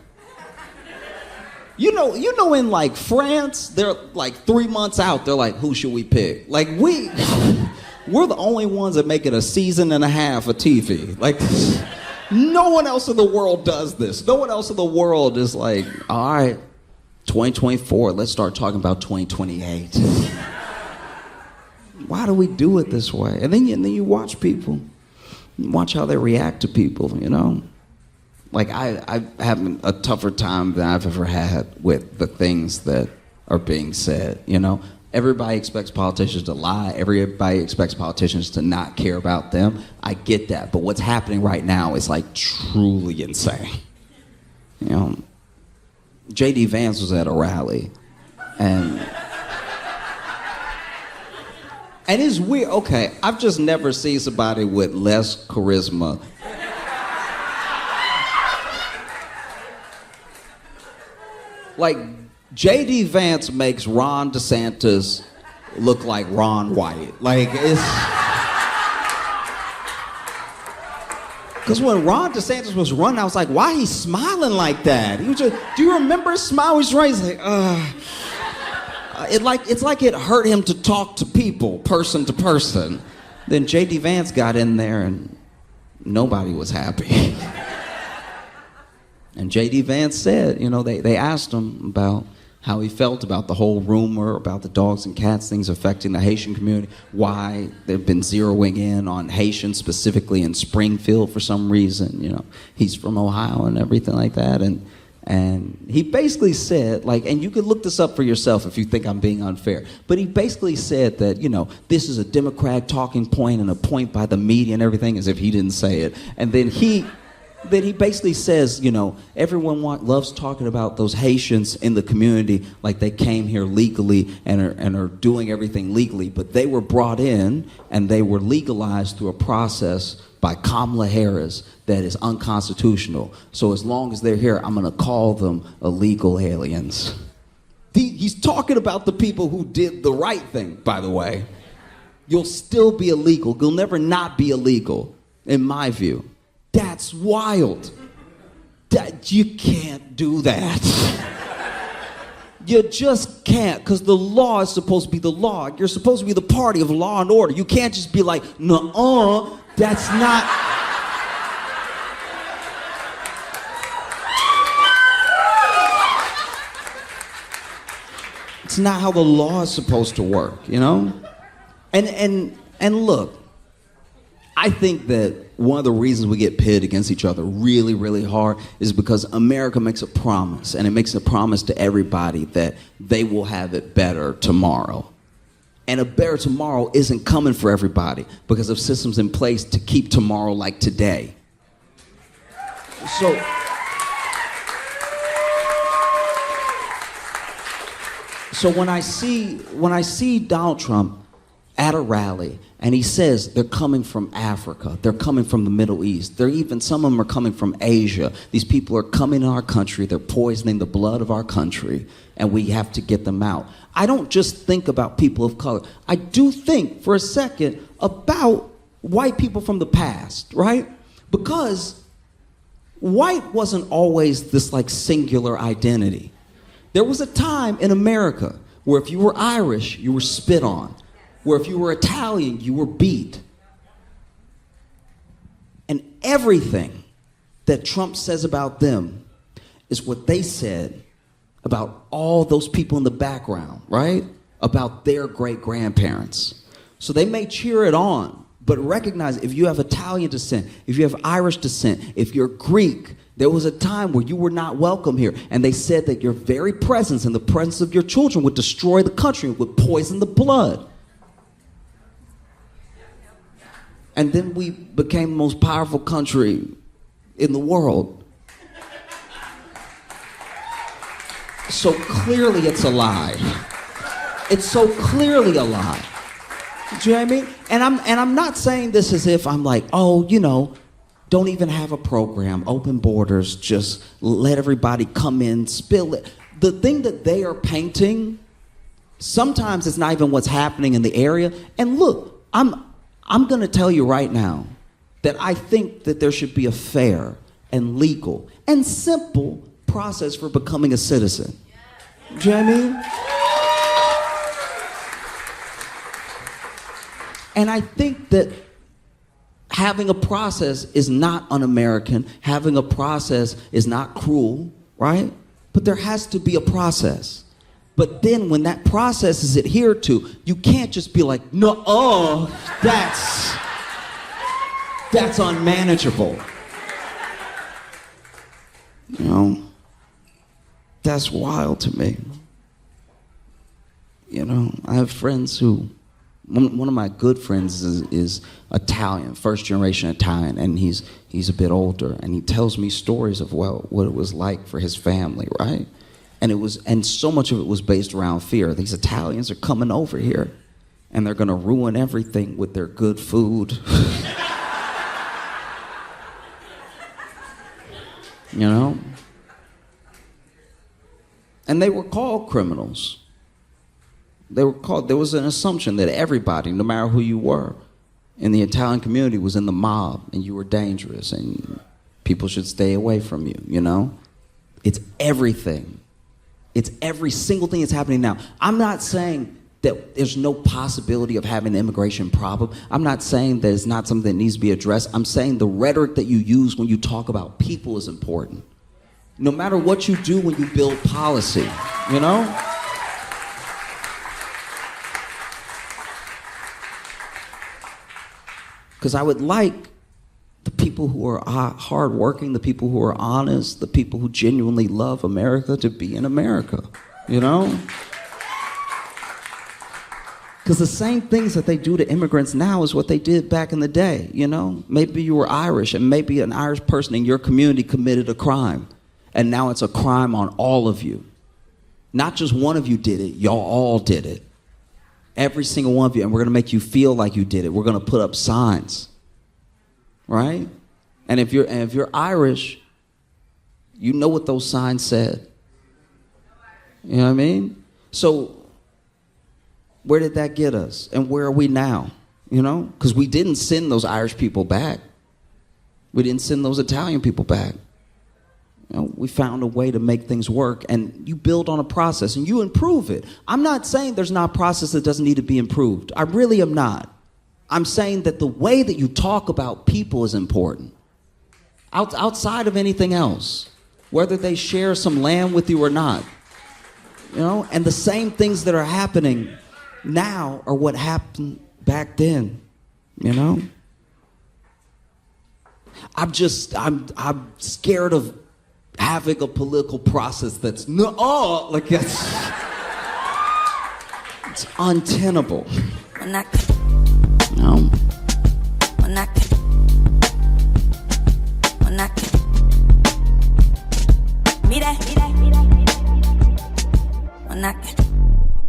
You know, in like France, they're like 3 months out, they're like, who should we pick? Like we're the only ones that make it a season and a half of TV. Like, no one else in the world does this. No one else in the world is like, all right, 2024, let's start talking about 2028. Why do we do it this way? And then you watch people, watch how they react to people, you know? Like, I have a tougher time than I've ever had with the things that are being said, you know? Everybody expects politicians to lie. Everybody expects politicians to not care about them. I get that. But what's happening right now is, like, truly insane. You know? J.D. Vance was at a rally, and it's weird. Okay, I've just never seen somebody with less charisma like, J.D. Vance makes Ron DeSantis look like Ron White. Like, it's... Because when Ron DeSantis was running, I was like, why he smiling like that? He was just, do you remember his smile? He's right. He's like, it's like it hurt him to talk to people, person to person. Then J.D. Vance got in there and nobody was happy. And J.D. Vance said, you know, they asked him about how he felt about the whole rumor about the dogs and cats things affecting the Haitian community, why they've been zeroing in on Haitians specifically in Springfield for some reason. You know, he's from Ohio and everything like that. And he basically said, like, and you could look this up for yourself if you think I'm being unfair, but he basically said that, you know, this is a Democrat talking point and a point by the media and everything, as if he didn't say it. And then he basically says, you know, everyone loves talking about those Haitians in the community like they came here legally and are doing everything legally, but they were brought in and they were legalized through a process by Kamala Harris that is unconstitutional. So as long as they're here, I'm going to call them illegal aliens. He's talking about the people who did the right thing, by the way. You'll still be illegal. You'll never not be illegal, in my view. That's wild. You can't do that. You just can't, because the law is supposed to be the law. You're supposed to be the party of law and order. You can't just be like, nuh-uh, that's not... It's not how the law is supposed to work, you know? And look, I think that one of the reasons we get pitted against each other really, really hard is because America makes a promise, and it makes a promise to everybody that they will have it better tomorrow. And a better tomorrow isn't coming for everybody because of systems in place to keep tomorrow like today. So when I see Donald Trump at a rally, and he says they're coming from Africa, they're coming from the Middle East, some of them are coming from Asia. These people are coming to our country, they're poisoning the blood of our country, and we have to get them out. I don't just think about people of color. I do think for a second about white people from the past, right? Because white wasn't always this like singular identity. There was a time in America where if you were Irish, you were spit on. Where if you were Italian, you were beat. And everything that Trump says about them is what they said about all those people in the background, right? About their great-grandparents. So they may cheer it on, but recognize if you have Italian descent, if you have Irish descent, if you're Greek, there was a time where you were not welcome here. And they said that your very presence and the presence of your children would destroy the country, would poison the blood. And then we became the most powerful country in the world. So clearly it's a lie. It's so clearly a lie. Do you know what I mean? And I'm not saying this as if I'm like, oh, you know, don't even have a program, open borders, just let everybody come in, spill it. The thing that they are painting, sometimes it's not even what's happening in the area. And look, I'm going to tell you right now that I think that there should be a fair and legal and simple process for becoming a citizen. Do you know what I mean? And I think that having a process is not un-American. Having a process is not cruel, right? But there has to be a process. But then when that process is adhered to, you can't just be like, no, that's unmanageable. You know, that's wild to me. You know, I have friends who, one of my good friends is Italian, first generation Italian, and he's a bit older, and he tells me stories of what it was like for his family, right? And so much of it was based around fear. These Italians are coming over here, and they're gonna ruin everything with their good food. You know? And they were called criminals. There was an assumption that everybody, no matter who you were, in the Italian community was in the mob and you were dangerous and people should stay away from you, you know? It's everything. It's every single thing that's happening now. I'm not saying that there's no possibility of having an immigration problem. I'm not saying that it's not something that needs to be addressed. I'm saying the rhetoric that you use when you talk about people is important. No matter what you do when you build policy, you know? Because I would like the people who are hardworking, the people who are honest, the people who genuinely love America to be in America, you know? Because the same things that they do to immigrants now is what they did back in the day, you know? Maybe you were Irish and maybe an Irish person in your community committed a crime. And now it's a crime on all of you. Not just one of you did it, y'all all did it. Every single one of you, and we're gonna make you feel like you did it. We're gonna put up signs, right? And if you're Irish, you know what those signs said. You know what I mean? So where did that get us? And where are we now? You know? Because we didn't send those Irish people back. We didn't send those Italian people back. You know, we found a way to make things work, and you build on a process and you improve it. I'm not saying there's not a process that doesn't need to be improved. I really am not. I'm saying that the way that you talk about people is important. Outside of anything else, whether they share some land with you or not. You know, and the same things that are happening now are what happened back then, you know? I'm scared of having a political process that's it's untenable. No. Mira.